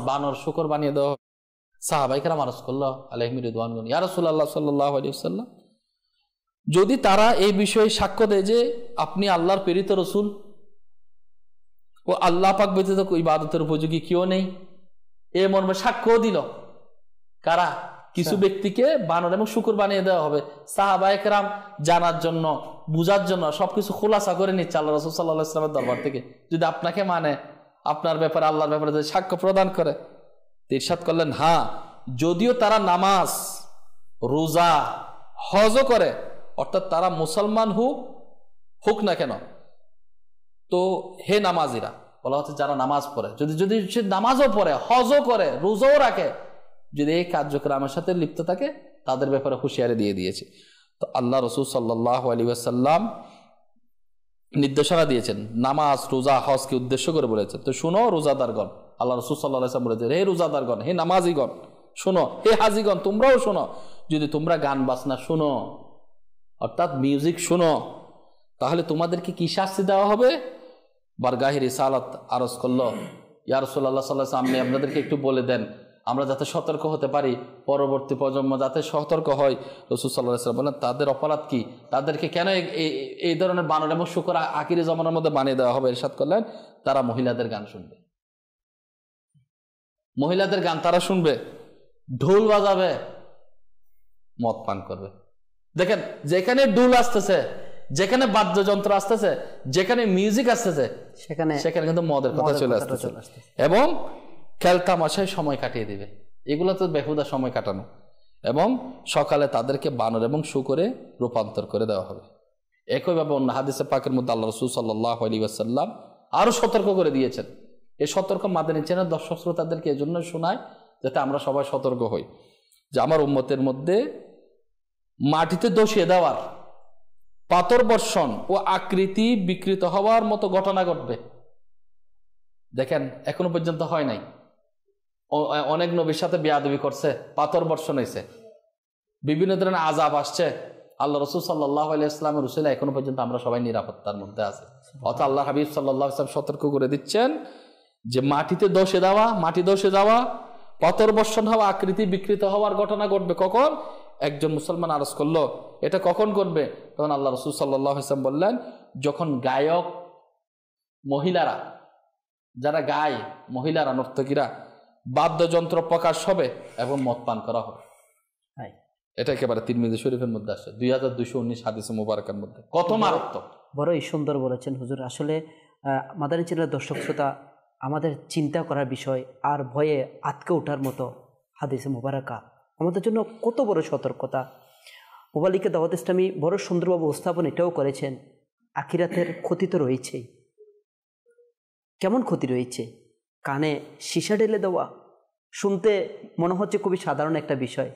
বানর শূকর বানিয়ে দেওয়া হবে। সাহাবায়ে কেরাম আরজ করল আলাইহিম রিদওয়ানুল্লাহ, ইয়া রাসূলুল্লাহ সাল্লাল্লাহু আলাইহি ওয়াসাল্লাম, যদি তারা এই বিষয়ে সাক্ষ্য দেয় যে আপনি আল্লাহর প্রেরিত রাসূল ও আল্লাহ পাক ব্যতীত ইবাদতের উপযোগী কেউ নেই, এ মর্মে সাক্ষ্য দিল কারা? কিছু ব্যক্তিকে বানর এবং শূকর বানিয়ে দেওয়া হবে। সাহাবায়ে কেরাম জানার জন্য, বুঝার জন্য সবকিছু খোলাসা করে নিচ্ছে আল্লাহ রাসূল সাল্লাল্লাহু আলাইহি ওয়াসাল্লামের দরবার থেকে। যদি আপনাকে মানে, আপনার ব্যাপারে, আল্লাহর ব্যাপারে যদি সাক্ষ্য প্রদান করে, ইরশাদ করলেন, হ্যাঁ, যদিও তারা নামাজ, রোজা, হজ করে, অর্থাৎ তারা মুসলমান হোক না কেন, তো হে নামাজিরা, বলা হচ্ছে যারা নামাজ পড়ে, যদি সে নামাজও পড়ে, হজও করে, রোজাও রাখে, যদি এই কার্যক্রমের সাথে লিপ্ত থাকে, তাদের ব্যাপারে হুঁশিয়ারি দিয়ে দিয়েছে। তো আল্লাহ রাসূল সাল্লাল্লাহু আলাইহি ওয়াসাল্লাম নির্দেশনা দিয়েছেন, নামাজ, রোজা, হজকে উদ্দেশ্য করে বলেছেন। তো শুনো রোজাদারগণ, আল্লাহ রাসূল সাল্লাল্লাহু আলাইহি ওয়াসাল্লাম বলেছেন, হে রোজাদারগণ, হে নামাজিগণ, শোনো, হে হাজিগণ, তোমরাও শোনো, যদি তোমরা গান বাজনা শোনো, অর্থাৎ মিউজিক শোনো, তাহলে তোমাদেরকে কি শাস্তি দেওয়া হবে? বারগাহে রিসালাত আরজ করলো, ইয়া রাসূলুল্লাহ সাল্লাল্লাহু আলাইহি ওয়াসাল্লাম, আপনি আমাদেরকে একটু বলে দেন, আমরা যাতে সতর্ক হতে পারি, পরবর্তী প্রজন্ম যাতে সতর্ক হয়। রাসূল সাল্লাল্লাহু আলাইহি ওয়াসাল্লাম বলেন, তাদের অপরাধ কি? তাদেরকে কেন এই ধরনের বানর এবং শূকর আখিরি জামানার মধ্যে বানিয়ে দেওয়া হবে? ইরশাদ করলেন, তারা মহিলাদের গান শুনবে, মহিলাদের গান তারা শুনবে, ঢোল বাজাবে, মদ পান করবে। দেখেন, যেখানে ঢোল আসতেছে, যেখানে বাদ্যযন্ত্র আসতেছে, যেখানে মিউজিক আসতেছে, সেখানে কিন্তু মদের কথা চলে আসতেছে, এবং খেলতামাশায় সময় কাটিয়ে দিবে। এগুলো তো বেহুদা সময় কাটানো। এবং সকালে তাদেরকে বানর এবং শূকরে রূপান্তর করে দেওয়া হবে। একইভাবে অন্য হাদিসে পাকের মধ্যে আল্লাহ রাসূল সাল্লাল্লাহু আলাইহি ওয়াসাল্লাম আরো সতর্ক করে দিয়েছেন। এই সতর্ক মাদানী চ্যানেল দর্শক শ্রোতাদেরকে এজন্য শোনায় যাতে আমরা সবাই সতর্ক হই যে আমার উম্মতের মধ্যে মাটিতে দোষিয়ে দেওয়ার, পাথর বর্ষণ ও আকৃতি বিকৃত হওয়ার মতো ঘটনা ঘটবে। দেখেন এখনো পর্যন্ত হয় নাই, অনেক নবীর সাথে বেয়াদবি করছে, পাথর বর্ষণ হয়েছে, বিভিন্ন ধরনের আযাব আসছে। আল্লাহ রাসূল সাল্লাল্লাহু আলাইহি ওয়াসাল্লামের উসিলা এখনো পর্যন্ত আমরা সবাই নিরাপত্তার মধ্যে আছি। অর্থাৎ আল্লাহ হাবিব সাল্লাল্লাহু আলাইহি ওয়াসাল্লাম সতর্ক করে দিচ্ছেন যে মাটি ধসে যাওয়া, পাথর বর্ষণ হওয়া, আকৃতি বিকৃত হওয়ার ঘটনা ঘটবে। কখন? একজন মুসলমান আরজ করলো এটা কখন ঘটবে? তখন আল্লাহ রাসূল সাল্লাল্লাহু আলাইহি ওয়াসাল্লাম বললেন, যখন গায়ক মহিলারা, যারা গায়, মহিলারা নর্তকীরা, বাদ্যযন্ত্র প্রকাশ হবে এবং মদ পান করা হবে। এটা একেবারে তিরমিজি শরীফের মধ্যে আসে 2219 হাদিসে মুবারাকার মধ্যে। কত মারাত্মক! বড়ই সুন্দর বলেছেন হুজুর। আসলে মাদানী চ্যানেলের দর্শক শ্রোতা, আমাদের চিন্তা করার বিষয় আর ভয়ে আটকে ওঠার মতো হাদিসে মুবারাকা আমাদের জন্য কত বড় সতর্কতা। মুবালিকে দাওয়াত ইসলামী বড় সুন্দরভাবে উপস্থাপন এটাও করেছেন। আখিরাতের ক্ষতি তো রয়েছেই। কেমন ক্ষতি রয়েছে? কানে সীসা ঢেলে দেওয়া শুনতে মনে হচ্ছে খুবই সাধারণ একটা বিষয়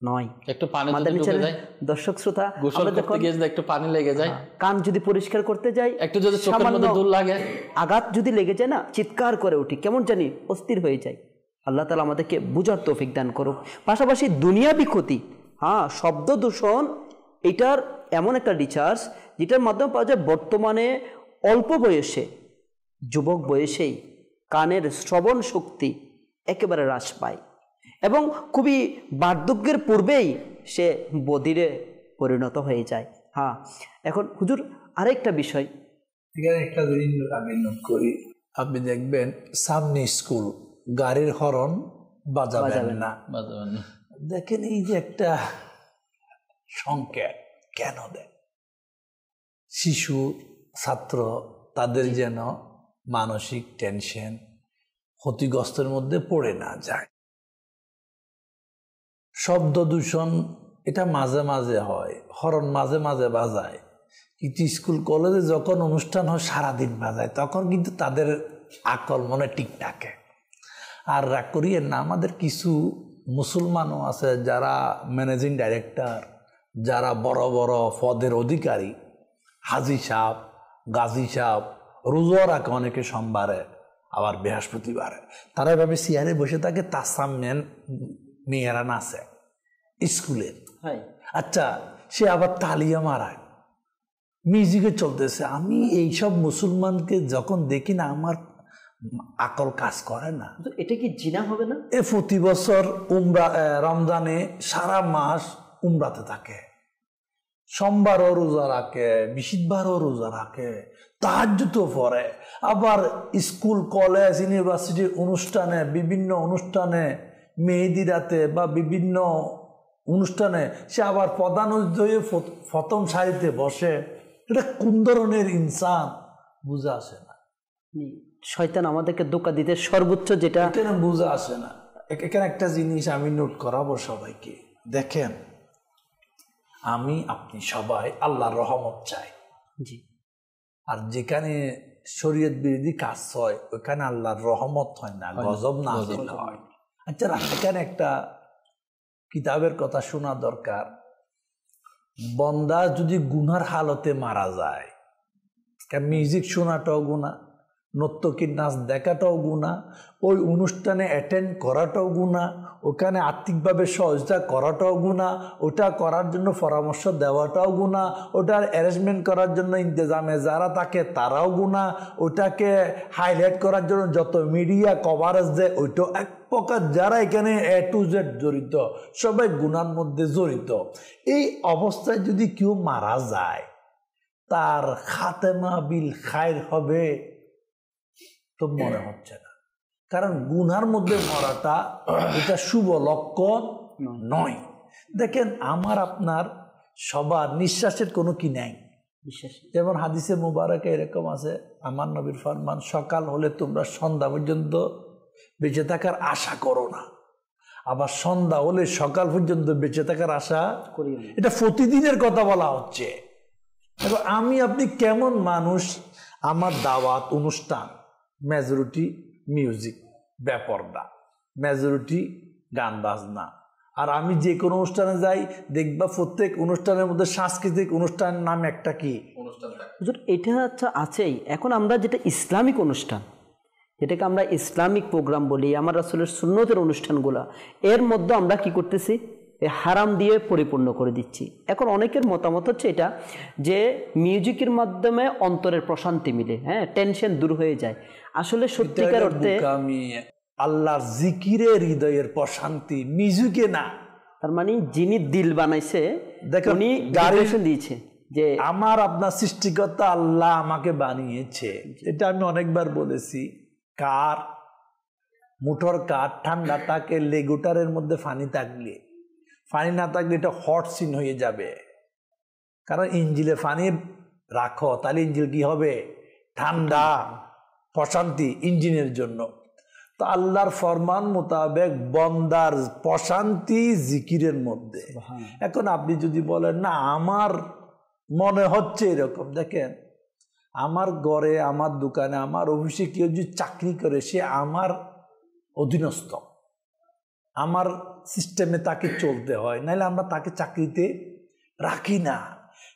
নয়। একটু পানি যদি ঢুকে যায়, দর্শক শ্রোতা, গোসল করতে গিয়ে যদি একটু পানি লেগে যায়, কান যদি পরিষ্কার করতে যাই, একটু যদি চোখের মধ্যে ধুল লাগে, আঘাত যদি লেগে যায় না, চিৎকার করে উঠি, কেমন জানি অস্থির হয়ে যায়। আল্লাহ তাআলা আমাদেরকে বুঝার তৌফিক দান করুক। পাশাপাশি দুনিয়াবি ক্ষতি, শব্দ দূষণ, এটার এমন একটা রিসার্চ যেটার মাধ্যমে পাওয়া যায় বর্তমানে অল্প বয়সে, যুবক বয়সেই কানের শ্রবণ শক্তি একেবারে হ্রাস পায় এবং খুবই বার্ধক্যের পূর্বেই সে বধিরে পরিণত হয়ে যায়। এখন হুজুর আরেকটা বিষয় এখানে একটা জিনিস আমি নোট করি, আপনি দেখবেন সামনে স্কুল, গাড়ির হর্ন বাজাবেন না। দেখেন এই যে একটা সংকেত কেন দেয়? শিশু, ছাত্র, তাদের যেন মানসিক টেনশন, ক্ষতিগ্রস্তের মধ্যে পড়ে না যায়। শব্দ দূষণ এটা মাঝে মাঝে হয়, হর্ন মাঝে মাঝে বাজায়, কিন্তু স্কুল কলেজে যখন অনুষ্ঠান হয় সারাদিন বাজায়, তখন কিন্তু তাদের আকল মনে ঠিক থাকে। আর রাগ করিয়ে না, আমাদের কিছু মুসলমানও আছে যারা ম্যানেজিং ডাইরেক্টর, যারা বড় বড় পদের অধিকারী, হাজি সাহেব, গাজী সাহেব, রোজা রাখে অনেকে সোমবারে, আবার বৃহস্পতিবারে, তারা এভাবে চেয়ারে বসে থাকে, তার সামনে মেয়েরা নাচে স্কুলের। আচ্ছা, সে আবার তালিয়া মারায়, মিউজিকে চলতেছে। আমি এইসব মুসলমানকে যখন দেখি না, আমার আকল কাজ করে না। এটা কি জিনা হবে না? প্রতি বছর উমরা, রমজানে সারা মাস উমরাতে থাকে, সোমবারও রোজা রাখে, বৃহস্পতিবারও রোজা রাখে, তাহাজ্জুদও পড়ে, আবার স্কুল, কলেজ, ইউনিভার্সিটির অনুষ্ঠানে, বিভিন্ন অনুষ্ঠানে, মেহেদি রাতে বা বিভিন্ন অনুষ্ঠানে সে আবার প্রধান অতিথি হয়ে প্রথম সারিতে বসে। এটা কোন ধরনের ইনসান বুঝে আসে না। শয়তান আমাদেরকে ধোঁকা দিতে সর্বোচ্চ যেটা এখানে বুঝে আসে না। এখানে একটা জিনিস আমি নোট করাবো সবাইকে। দেখেন, আমি আপনি সবাই আল্লাহর রহমত চাই, জি, আর যেখানে শরীয়ত বিরোধী কাজ হয় ওইখানে আল্লাহর রহমত হয় না, গজব নাযিল হয়। আচ্ছা, এখানে একটা কিতাবের কথা শোনা দরকার। বন্দা যদি গুনার হালতে মারা যায়, মিউজিক শোনাটাও গুনাহ, নর্তকীর নাচ দেখাটাও গুনাহ, ওই অনুষ্ঠানে অ্যাটেন্ড করাটাও গুনাহ, ওখানে আর্থিকভাবে সহযোগিতা করাটাও গুনাহ, ওটা করার জন্য পরামর্শ দেওয়াটাও গুনাহ, ওটার অ্যারেঞ্জমেন্ট করার জন্য ইন্তজামে যারা থাকে তারাও গুনাহ, ওটাকে হাইলাইট করার জন্য যত মিডিয়া কভারেজ দেয় ওইটাও এক প্রকার। যারা এখানে A to Z জড়িত সবাই গুনার মধ্যে জড়িত। এই অবস্থায় যদি কেউ মারা যায়, তার খাতেমা বিল খায়র হবে তো মনে হচ্ছে না। কারণ গুনার মধ্যে মরাটা এটা শুভ লক্ষণ নয়। দেখেন, আমার আপনার সবার নিঃশ্বাসের কোনো কি নাই। যেমন হাদিসে মুবারকে এরকম আছে, আমার নবীর ফরমান, সকাল হলে তোমরা সন্ধ্যা পর্যন্ত বেঁচে থাকার আশা করো না, আবার সন্ধ্যা হলে সকাল পর্যন্ত বেঁচে থাকার আশা করি। এটা প্রতিদিনের কথা বলা হচ্ছে। এখন আমি আপনি কেমন মানুষ, আমার দাওয়াত অনুষ্ঠান মেজরিটি মিউজিক বেপরদা, মেজরিটি গান বাজনা। আর আমি যে কোনো অনুষ্ঠানে যাই দেখবা প্রত্যেক অনুষ্ঠানের মধ্যে সাংস্কৃতিক অনুষ্ঠানের নাম একটা কি হুজুর, এটা আছেই। এখন আমরা যেটা ইসলামিক অনুষ্ঠান, যেটাকে আমরা ইসলামিক প্রোগ্রাম বলি, আমার রাসূলের সুন্নতের অনুষ্ঠানগুলো, এর মধ্যে আমরা কি করতেছি, হারাম দিয়ে পরিপূর্ণ করে দিচ্ছি। এখন অনেকের মতামত হচ্ছে এটা যে মিউজিকের মাধ্যমে অন্তরের প্রশান্তি মিলে, হ্যাঁ, টেনশন দূর হয়ে যায়। আসলে সত্যিকার অর্থে আমি আল্লাহর জিকিরে হৃদয়ের প্রশান্তি, মিউজিকে না। তার মানে যিনি দিল বানাইছে উনি গাইডেন্স দিয়েছে যে আমার আপনার সৃষ্টিকর্তা আল্লাহ আমাকে বানিয়েছে। এটা আমি অনেকবার বলেছি। কার মোটর কার ঠান্ডা থাকে, লেগুটারের মধ্যে পানি থাকলে, পানি না থাকলে এটা হট সিন হয়ে যাবে। কারণ ইঞ্জিলে পানি রাখো, তাহলে ইঞ্জিল কি হবে, ঠান্ডা, প্রশান্তি ইঞ্জিনের জন্য। তো আল্লাহর ফরমান মোতাবেক বন্দার প্রশান্তি জিকিরের মধ্যে। এখন আপনি যদি বলেন না আমার মনে হচ্ছে এরকম, দেখেন আমার ঘরে, আমার দোকানে, আমার অফিসে কেউ যদি চাকরি করে, সে আমার অধীনস্থ, আমার সিস্টেমে তাকে চলতে হয়, নাহলে আমরা তাকে চাকরিতে রাখি না।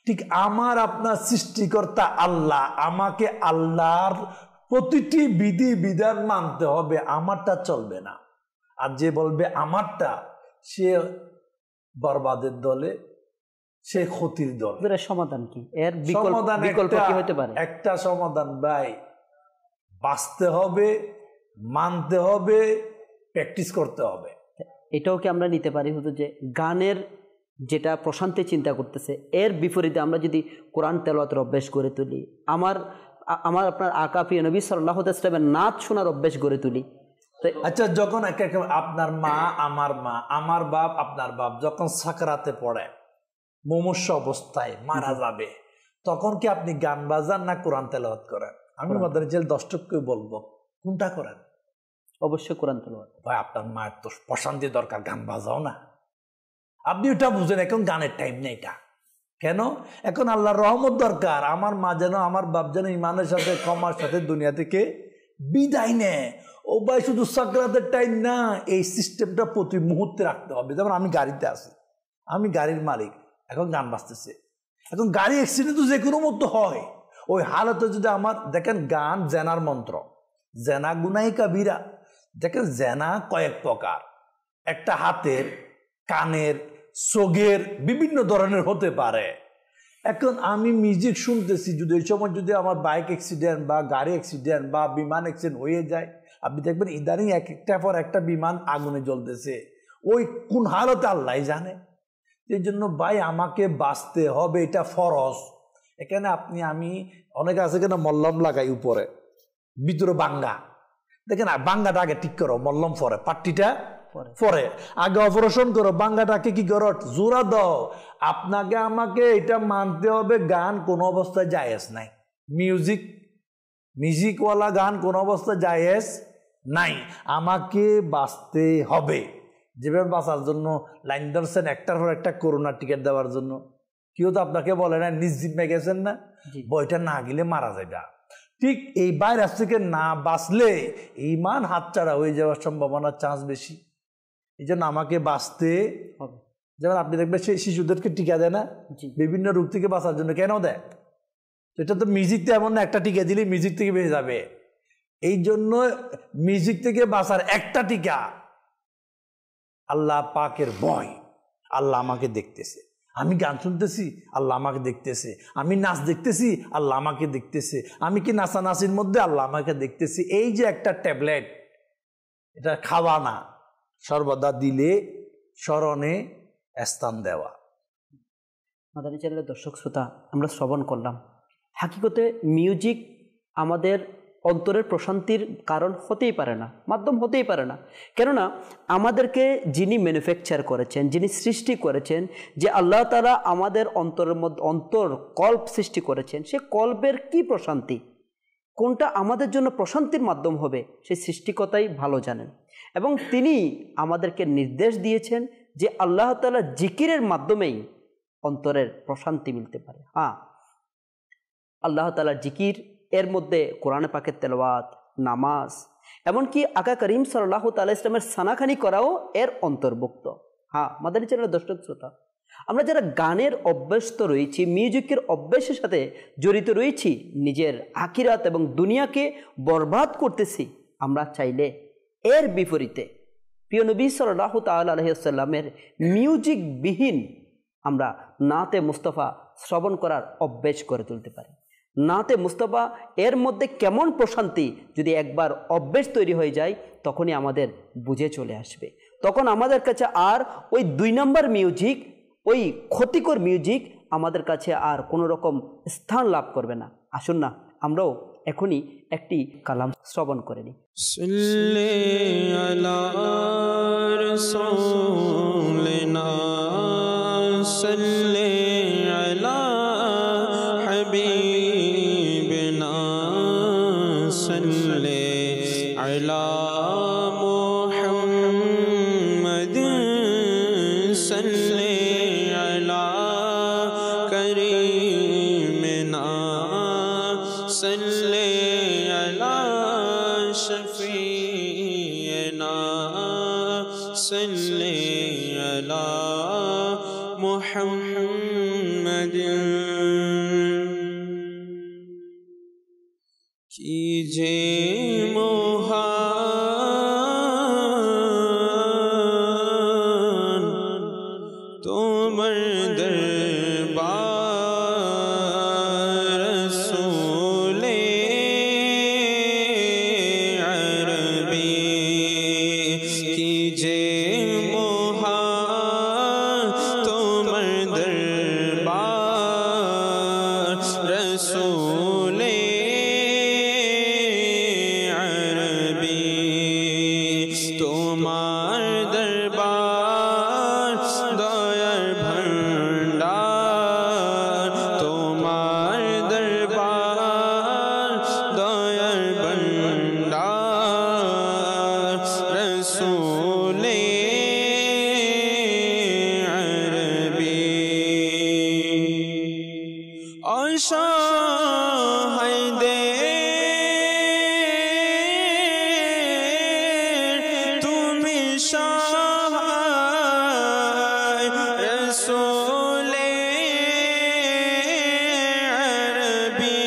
ঠিক আমার আপনার সৃষ্টিকর্তা আল্লাহ, আমাকে আল্লাহর প্রতিটি বিধি বিধান মানতে হবে, আমারটা চলবে না। আর যে বলবে আমারটা, সে বরবাদের দলে, সে ক্ষতির দল। সমাধান কি, এর বিকল্প কি হতে পারে? একটা সমাধান ভাই, বাঁচতে হবে, মানতে হবে, প্র্যাকটিস করতে হবে। এটাও কি আমরা নিতে পারি হুজুর যে গানের যেটা প্রশান্তি চিন্তা করতেছে, এর বিপরীতে আমরা যদি কোরআন তেলাওয়াতের অভ্যাস গড়ে তুলি, আমার আপনার আকা প্রিয় নবী সাল্লাল্লাহু আলাইহি ওয়াসাল্লামের নাচ শোনার অভ্যাস গড়ে তুলি। আচ্ছা, যখন আপনার মা, আমার মা, আমার বাপ, আপনার বাপ যখন সাকরাতে পড়ে, মুমূর্ষ অবস্থায় মারা যাবে, তখন কি আপনি গান বাজান না কোরআন তেলাওয়াত করেন? আমি মাদানী জেল দর্শককে বলবো কোনটা করেন? অবশ্যই কোরআন তেলাওয়াত। ভাই আপনার মায়ের তো প্রশান্তি দরকার, গান বাজাও না। আপনি ওটা বুঝেন, এখন গানের টাইম নেই। এটা কেন? এখন আল্লাহর রহমত দরকার। আমার মা যেন, আমার বাপ যেন ইমানের সাথে, ক্ষমার সাথে দুনিয়া থেকে বিদায় নেয়। ও ভাই শুধু সাকরাতের টাইম না, এই সিস্টেমটা প্রতি মুহূর্তে রাখতে হবে। যেমন আমি গাড়িতে আছি, আমি গাড়ির মালিক, এখন গান বাজতেছে, এখন গাড়ি অ্যাক্সিডেন্ট তো যে কোনো মতো হয়। ওই হালতে যদি আমার, দেখেন গান জেনার মন্ত্র, জেনা গুনাই কাবিরা। দেখেন জেনা কয়েক প্রকার, একটা হাতের, কানের, চোখের, বিভিন্ন ধরনের হতে পারে। এখন আমি মিউজিক শুনতেছি, যদি ওই সময় যদি আমার বাইক অ্যাক্সিডেন্ট বা গাড়ি অ্যাক্সিডেন্ট বা বিমান অ্যাক্সিডেন্ট হয়ে যায়, আপনি দেখবেন ইদানিং একটা পর একটা বিমান আগুনে জ্বলতেছে, ওই কোন হালতে আল্লাহ জানে। এই জন্য ভাই আমাকে বাঁচতে হবে, এটা ফরজ। এখানে আমি অনেকে আছে কেন মল্লম লাগাই উপরে, ভিতরে বাঙ্গা, দেখেন বাঙ্গাটা আগে ঠিক করো, মল্লম পরে, পাট্টিটা পরে, আগে অপারেশন করো, বাঙ্গাটাকে কি করো, জোড়া দাও। আপনাকে আমাকে এটা মানতে হবে, গান কোনো অবস্থায় জায়েজ নাই, মিউজিকওয়ালা গান কোনো অবস্থায় জায়েজ নাই। আমাকে বাঁচতে হবে। যেভাবে বাঁচার জন্য লাইন ধরছেন একটার পর একটা করোনা টিকিট দেওয়ার জন্য, কেউ তো আপনাকে বলে না নিশ্চিত গেছেন না, বইটা না গেলে মারা যায়। ঠিক এই ভাইরাস থেকে না বাঁচলে ইমান হাতছাড়া হয়ে যাওয়ার সম্ভাবনার চান্স বেশি। এই জন্য আমাকে বাঁচতে হবে। যেমন আপনি দেখবেন সেই শিশুদেরকে টিকা দেয় না, বিভিন্ন রোগ থেকে বাঁচার জন্য। কেন দেয়? এটা তো মিউজিক তো এমন না, একটা টিকা দিলে মিউজিক থেকে বেঁচে যাবে। এই জন্য মিউজিক থেকে বাঁচার একটা টিকা, আল্লাহ পাকের ভয়। আল্লাহ আমাকে দেখতেছে, আমি গান শুনতেছি, আল্লাহ আমাকে দেখতেছে, আমি নাচ দেখতেছি, আল্লাহ আমাকে দেখতেছে, আমি কি নাচানাচির মধ্যে, আল্লাহ আমাকে দেখতেছে। এই যে একটা ট্যাবলেট, এটা খাওয়া না, সর্বদা দিলে স্মরণে স্থান দেওয়া। মাদানী চ্যানেলের দর্শক শ্রোতা, আমরা শ্রবণ করলাম, হাকিকতে মিউজিক আমাদের অন্তরের প্রশান্তির কারণ হতেই পারে না, মাধ্যম হতেই পারে না। কেননা আমাদেরকে যিনি ম্যানুফ্যাকচার করেছেন, যিনি সৃষ্টি করেছেন, যে আল্লাহ তাআলা আমাদের অন্তরের মধ্যে কল্প সৃষ্টি করেছেন, সে কল্পের কি প্রশান্তি, কোনটা আমাদের জন্য প্রশান্তির মাধ্যম হবে, সেই সৃষ্টিকর্তাই ভালো জানেন। এবং তিনি আমাদেরকে নির্দেশ দিয়েছেন যে আল্লাহ তাআলা জিকিরের মাধ্যমেই অন্তরের প্রশান্তি মিলতে পারে। হ্যাঁ, আল্লাহ তাআলার জিকির, এর মধ্যে কোরআন পাকের তেলাওয়াত, নামাজ, এমনকি আকা করিম সাল্লাল্লাহু তাআলা ইসলামের সানাখানি করাও এর অন্তর্ভুক্ত। হ্যাঁ, মাদানী চ্যানেলের দর্শক শ্রোতা, আমরা যারা গানের অভ্যস্ত রয়েছি, মিউজিকের অভ্যাসের সাথে জড়িত রয়েছি, নিজের আখিরাত এবং দুনিয়াকে বরবাদ করতেছি, আমরা চাইলে এর বিপরীতে প্রিয় নবী সাল্লাল্লাহু তাআলা আলাইহি ওয়াসাল্লামের মিউজিকবিহীন আমরা নাতে মুস্তাফা শ্রবণ করার অভ্যাস করে তুলতে পারি। নাতে মুস্তাফা এর মধ্যে কেমন প্রশান্তি যদি একবার অভ্যাস তৈরি হয়ে যায়, তখনই আমাদের বুঝে চলে আসবে। তখন আমাদের কাছে আর ওই 2 নম্বর মিউজিক, ওই ক্ষতিকর মিউজিক আমাদের কাছে আর কোনো রকম স্থান লাভ করবে না। আসুন না আমরাও এখনই একটি কালাম শ্রবণ করে নিই। সাল্লি আলা রাসূলিনা সাল্লি আলা হাবিবিনা সাল্লি আলা মুহাম্মাদিন সাল্লি আলা করিমিনা সাল্লি আলা শফিনা সাল্লি আলা মুহাম্মাদিন। कीजे मोहान तुमर दरबार रसूले अरबी। कीजे मोहान तुमर दरबार रसूले তোমার দরবার দয়ার ভান্ডার, তোমার দরবার দয়ার ভান্ডার রসূলে আরবি। অসহায় সহায় রসূলে আরবি।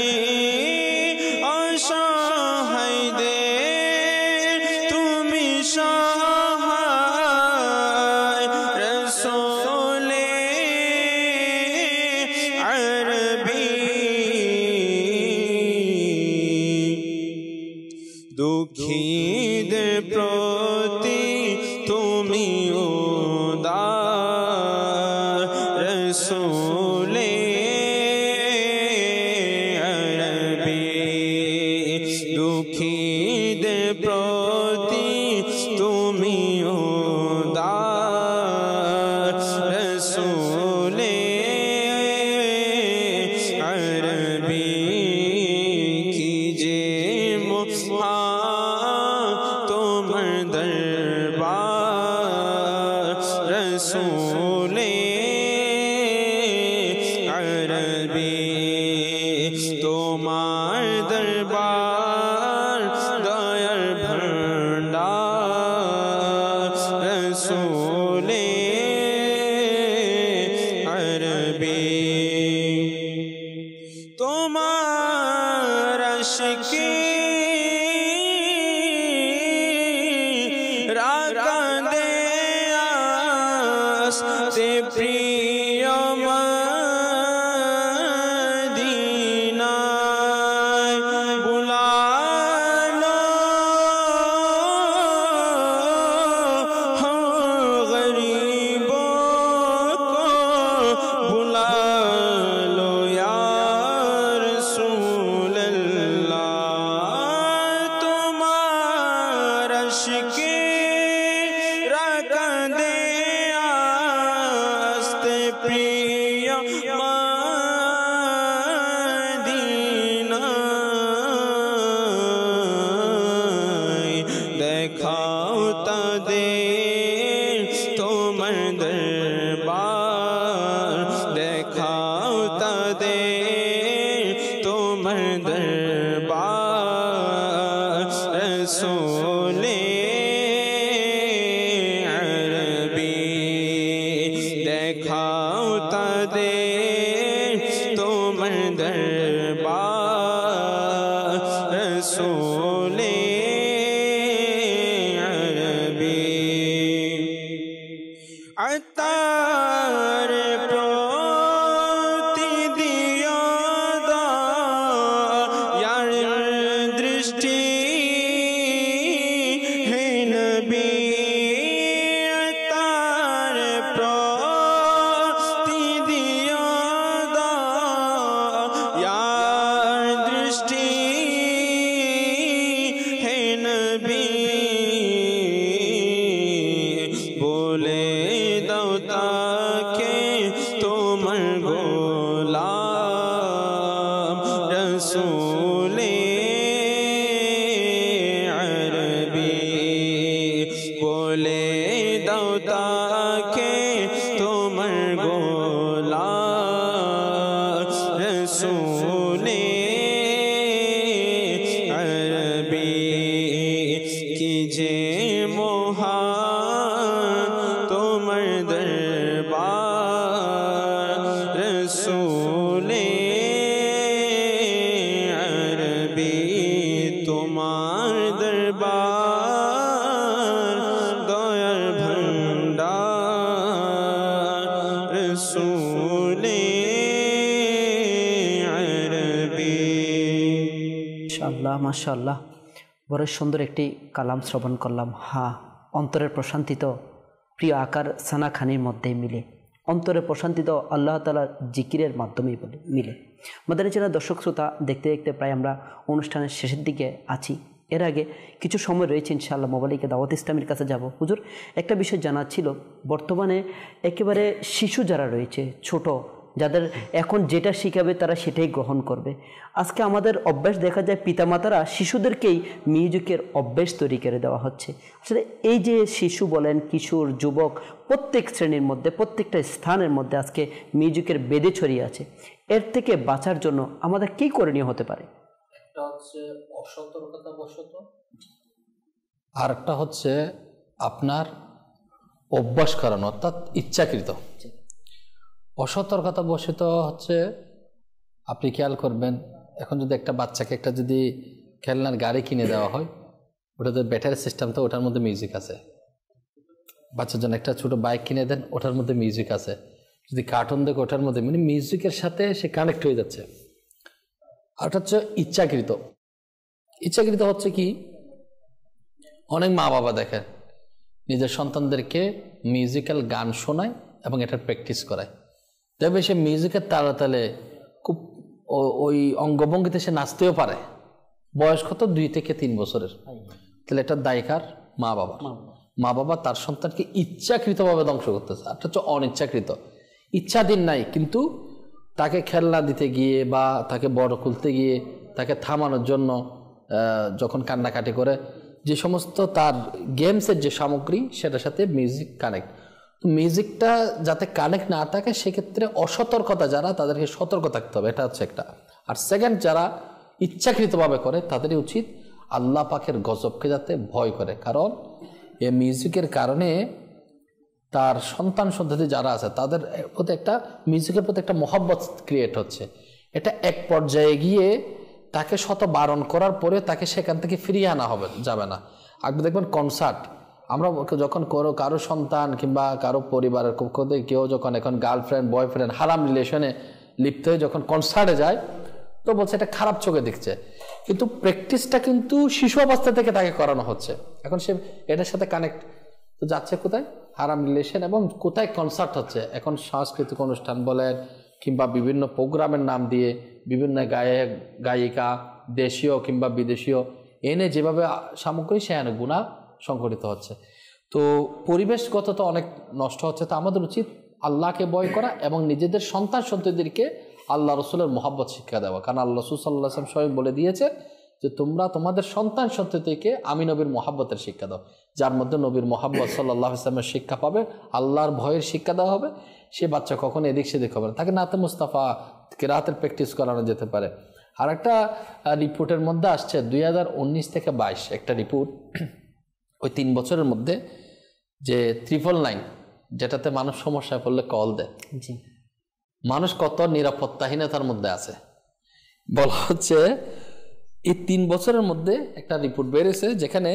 অসহায়দের তুমি সহায় রসূলে আরবি। দুঃখীদের প্রতি তুমি উদার রসূলে আরবি। দুঃখীদের প্রতি তুমি উদার রসূলে আরবি। কি যে তোমার দরবার রসূলে আরবি। তোমার দরবার দয়ার ভান্ডার রসূলে আরবি। তোমার আশিকি রাগান্দে আসতে প্রিয় মদিনায় বুলালো গরিবों को বুলালো ইয়া রাসূল আল্লাহ। তোমার আশিকি রাগান্দে আসতে প্রিয় দেখাও তাদের তোমার দরবার রসূলে আরবি আতার প্রতি দিও দয়ার দৃষ্টি হে নবী আতার প্রতি দিও দয়ার দৃষ্টি হে নবী বলে দাও তাকে তোমার গোলাম রসূলে আরবি বলে দাও তাকে তোমার গোলাম রসূলে আরবি কি যে মহান তোমার দরবার রসূলে আরবি তোমার দরবার দয়ার ভণ্ডার রসূলে আরবি মাশাআল্লাহ মাশাআল্লাহ, বড় সুন্দর একটি কালাম শ্রবণ করলাম। হ্যাঁ, অন্তরের প্রশান্তি তো প্রিয় আকার সানা খানির মধ্যেই মিলে, অন্তরের প্রশান্তি তো আল্লাহ তাআলার জিকিরের মাধ্যমেই মিলে। মাদানী চ্যানেল দর্শক শ্রোতা, দেখতে দেখতে প্রায় আমরা অনুষ্ঠানের শেষের দিকে আছি। এর আগে কিছু সময় রয়েছে, ইনশাআল্লাহ মোবাইলকে দাওয়াত ইসলামের কাছে যাব। হুজুর, একটা বিষয় জানা ছিল, বর্তমানে একেবারে শিশু যারা রয়েছে, ছোট, যাদের এখন যেটা শিখাবে তারা সেটাই গ্রহণ করবে। আজকে আমাদের অভ্যাস দেখা যায়, পিতামাতারা শিশুদেরকেই মিউজিকের অভ্যাস তৈরি করে দেওয়া হচ্ছে। আসলে এই যে শিশু বলেন, কিশোর, যুবক, প্রত্যেক শ্রেণীর মধ্যে, প্রত্যেকটা স্থানের মধ্যে আজকে মিউজিকের বেদে ছড়িয়ে আছে। এর থেকে বাঁচার জন্য আমাদের কী করণীয় হতে পারে? একটা হচ্ছে অসতর্কতা বশত, আর একটা হচ্ছে আপনার অভ্যাস করানো, অর্থাৎ ইচ্ছাকৃত। অসতর্কতা বশত হচ্ছে আপনি খেয়াল করবেন, এখন যদি একটা বাচ্চাকে একটা যদি খেলনার গাড়ি কিনে দেওয়া হয়, ওটাতে ব্যাটারি সিস্টেম, তো ওটার মধ্যে মিউজিক আছে। বাচ্চার জন্য একটা ছোটো বাইক কিনে দেন, ওটার মধ্যে মিউজিক আছে। যদি কার্টুন দেখে, ওটার মধ্যে, মানে মিউজিকের সাথে সে কানেক্ট হয়ে যাচ্ছে। আর ওটা হচ্ছে ইচ্ছাকৃত। ইচ্ছাকৃত হচ্ছে কি, অনেক মা বাবা দেখেন নিজের সন্তানদেরকে মিউজিক্যাল গান শোনায় এবং এটার প্র্যাকটিস করায়। তবে সে মিউজিকের তালে তালে খুব ওই অঙ্গভঙ্গিতে সে নাচতেও পারে। বয়স কত? 2 থেকে 3 বছরের। তাহলে এটা দায়কার মা বাবা। মা বাবা তার সন্তানকে ইচ্ছাকৃতভাবে ধ্বংস করতেছে। আর হচ্ছে অনিচ্ছাকৃত। ইচ্ছাধীন নাই, কিন্তু তাকে খেলনা দিতে গিয়ে বা তাকে বড় খুলতে গিয়ে তাকে থামানোর জন্য যখন কান্নাকাটি করে, যে সমস্ত তার গেমসের যে সামগ্রী, সেটার সাথে মিউজিক কানেক্ট। তো মিউজিকটা যাতে কানেক্ট না থাকে, সেক্ষেত্রে অসতর্কতা যারা, তাদেরকে সতর্ক থাকতে হবে। এটা হচ্ছে একটা। আর সেকেন্ড, যারা ইচ্ছাকৃতভাবে করে, তাদেরই উচিত আল্লাহ পাকের গজবকে যাতে ভয় করে। কারণ এই মিউজিকের কারণে তার সন্তান সন্ততি যারা আছে, তাদের প্রতি একটা মিউজিকের প্রতি একটা মহব্বত ক্রিয়েট হচ্ছে। এটা এক পর্যায়ে গিয়ে তাকে শত বারণ করার পরে তাকে সেখান থেকে ফিরিয়ে আনা যাবে না। আপনি দেখবেন কনসার্ট, আমরা যখন কারো সন্তান কিংবা কারো পরিবারের পক্ষ থেকে কেউ যখন এখন গার্লফ্রেন্ড বয়ফ্রেন্ড হারাম রিলেশনে লিপ্ত হয়ে যখন কনসার্টে যায়, তো বলছে এটা খারাপ চোখে দেখছে। কিন্তু প্র্যাকটিসটা কিন্তু শিশু অবস্থা থেকে তাকে করানো হচ্ছে। এখন সে এটার সাথে কানেক্ট তো যাচ্ছে কোথায়? হারাম রিলেশন। এবং কোথায় কনসার্ট হচ্ছে এখন, সাংস্কৃতিক অনুষ্ঠান বলেন কিংবা বিভিন্ন প্রোগ্রামের নাম দিয়ে বিভিন্ন গায়ক গায়িকা, দেশীয় কিংবা বিদেশীয় এনে যেভাবে সামগ্রী, সেখানে গুনাহ সংঘটিত হচ্ছে। তো পরিবেশগত তো অনেক নষ্ট হচ্ছে। তো আমাদের উচিত আল্লাহকে ভয় করা এবং নিজেদের সন্তান সন্ততিদেরকে আল্লাহ রসুলের মহব্বত শিক্ষা দেওয়া। কারণ আল্লাহ রসুল সাল্লাল্লাহু আলাইহি ওয়াসাল্লাম স্বয়ং বলে দিয়েছে যে তোমরা তোমাদের সন্তান সন্ততিকে আমি নবীর মহব্বতের শিক্ষা দাও। যার মধ্যে নবীর মহব্বত সাল্লাল্লাহু আলাইহি ওয়াসাল্লামের শিক্ষা পাবে, আল্লাহর ভয়ের শিক্ষা দেওয়া হবে, সে বাচ্চা কখনো এদিক সেদিক হবে না। তাকে নাতে মুস্তাফা কিরাতের প্র্যাকটিস করানো যেতে পারে। আর একটা রিপোর্টের মধ্যে আসছে 2019 থেকে 22 একটা রিপোর্ট, ওই 3 বছরের মধ্যে যে 999 যেটাতে মানুষ সমস্যায় পড়লে কল দেয়। জি, মানুষ কত নিরাপত্তাহীনতার মধ্যে আছে। বলা হচ্ছে এই 3 বছরের মধ্যে একটা রিপোর্ট বেরিয়েছে যেখানে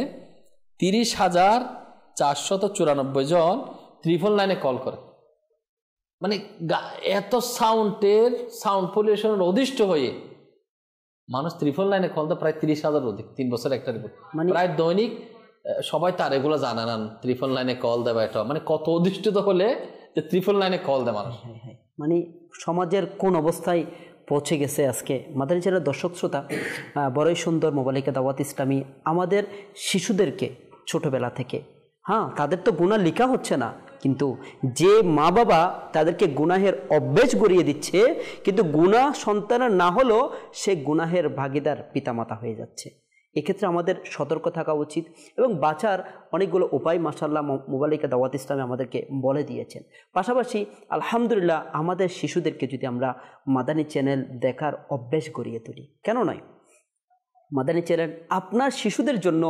30,494 জন ট্রিপল লাইনে কল করে। মানে এত সাউন্ড পলিউশনের অধিষ্ঠ হয়ে মানুষ ট্রিপল লাইনে কল দেয় প্রায় 30,000 অধিক। 3 বছরের একটা রিপোর্ট, মানে প্রায় দৈনিক। সবাই তার এগুলো জানে না, ট্রিপল লাইনে কল দেবে এটা মানে কত অধিষ্ঠিত হলে যে ট্রিপল লাইনে কল দেয় মানুষ। মানে সমাজের কোন অবস্থায় পৌঁছে গেছে আজকে। মাদানী চ্যানেলের দর্শক শ্রোতা, বড়ই সুন্দর মোবালিকা দাওয়াত ইসলামী আমাদের শিশুদেরকে ছোটবেলা থেকে, তাদের তো গুনাহ লেখা হচ্ছে না, কিন্তু যে মা বাবা তাদেরকে গুনাহের অভ্যেস গড়িয়ে দিচ্ছে, কিন্তু গুনাহ সন্তানের না হলেও সে গুনাহের ভাগীদার পিতামাতা হয়ে যাচ্ছে। এক্ষেত্রে আমাদের সতর্ক থাকা উচিত এবং বাঁচার অনেকগুলো উপায় মাশাআল্লাহ মোবালিকা দাওয়াত ইসলামী আমাদেরকে বলে দিয়েছেন। পাশাপাশি আলহামদুলিল্লাহ আমাদের শিশুদেরকে যদি আমরা মাদানী চ্যানেল দেখার অভ্যেস গড়িয়ে তুলি, কেন নয়, মাদানী চ্যানেল আপনার শিশুদের জন্য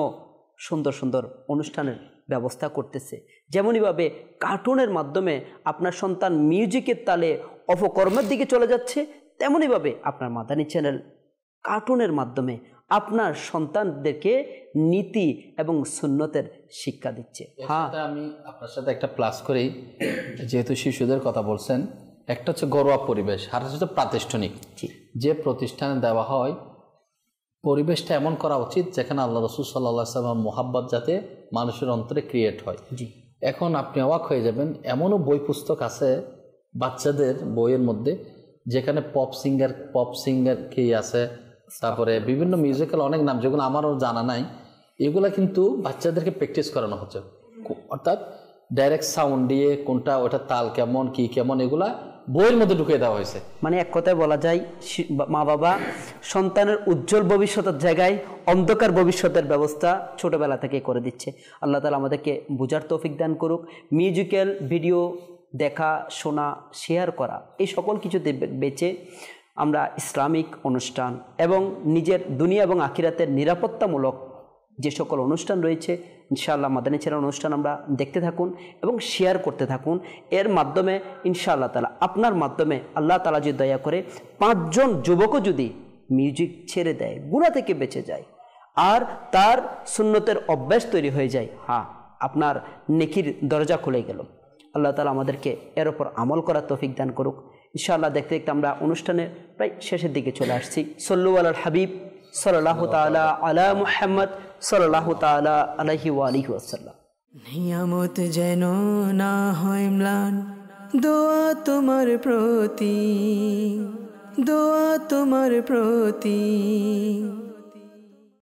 সুন্দর সুন্দর অনুষ্ঠানের ব্যবস্থা করতেছে। যেমনইভাবে কার্টুনের মাধ্যমে আপনার সন্তান মিউজিকের তালে অপকর্মের দিকে চলে যাচ্ছে, তেমনইভাবে আপনার মাদানী চ্যানেল কার্টুনের মাধ্যমে আপনার সন্তানদেরকে নীতি এবং সুন্নতের শিক্ষা দিচ্ছে। আমি আপনার সাথে একটা প্লাস করি, যেহেতু শিশুদের কথা বলছেন, একটা হচ্ছে ঘরোয়া পরিবেশ, আর হচ্ছে প্রাতিষ্ঠানিক। যে প্রতিষ্ঠানে দেওয়া হয় পরিবেশটা এমন করা উচিত যেখানে আল্লাহ রাসূল সাল্লাল্লাহু আলাইহি ওয়াসাল্লাম মোহাব্বত যাতে মানুষের অন্তরে ক্রিয়েট হয়। এখন আপনি অবাক হয়ে যাবেন, এমনও বই পুস্তক আছে বাচ্চাদের বইয়ের মধ্যে যেখানে পপ সিঙ্গার কি আছে, তারপরে বিভিন্ন মিউজিক্যাল অনেক নাম যেগুলো আমারও জানা নাই, এগুলা কিন্তু বাচ্চাদেরকে প্র্যাকটিস করানো হচ্ছে। অর্থাৎ ডাইরেক্ট সাউন্ড দিয়ে কোনটা ওটা তাল কেমন কি কেমন এগুলা বইয়ের মধ্যে ঢুকিয়ে দেওয়া হয়েছে। মানে এক কথায় বলা যায় মা বাবা সন্তানের উজ্জ্বল ভবিষ্যতের জায়গায় অন্ধকার ভবিষ্যতের ব্যবস্থা ছোটবেলা থেকে করে দিচ্ছে। আল্লাহ তাআলা আমাদেরকে বুঝার তৌফিক দান করুক। মিউজিক্যাল ভিডিও দেখা, শোনা, শেয়ার করা, এই সকল কিছুতে বেঁচে আমরা ইসলামিক অনুষ্ঠান এবং নিজের দুনিয়া এবং আখিরাতের নিরাপত্তামূলক যে সকল অনুষ্ঠান রয়েছে ইনশাআল্লাহ মাদানী চ্যানেল অনুষ্ঠান আমরা দেখতে থাকুন এবং শেয়ার করতে থাকুন। এর মাধ্যমে ইনশাআল্লাহ তাআলা আপনার মাধ্যমে আল্লাহ তাআলা যদি দয়া করে 5 জন যুবকও যদি মিউজিক ছেড়ে দেয়, গুনাহ থেকে বেঁচে যায় আর তার সুন্নতের অভ্যাস তৈরি হয়ে যায়, আপনার নেকির দরজা খুলে গেল। আল্লাহ তাআলা আমাদেরকে এর উপর আমল করার তৌফিক দান করুক। ইনশাআল্লাহ দেখতে দেখতে আমরা অনুষ্ঠানের প্রায় শেষের দিকে চলে আসছি। সল্লু আলাল হাবিব সাল্লাল্লাহু তাআলা আলা মুহাম্মদ সাল্লাল্লাহু তাআলা আলাইহি ওয়া আলিহি ওয়াসাল্লাম। নিয়ামত যেন না হয় ম্লান, দোয়া তোমার প্রতি, দোয়া তোমার প্রতি।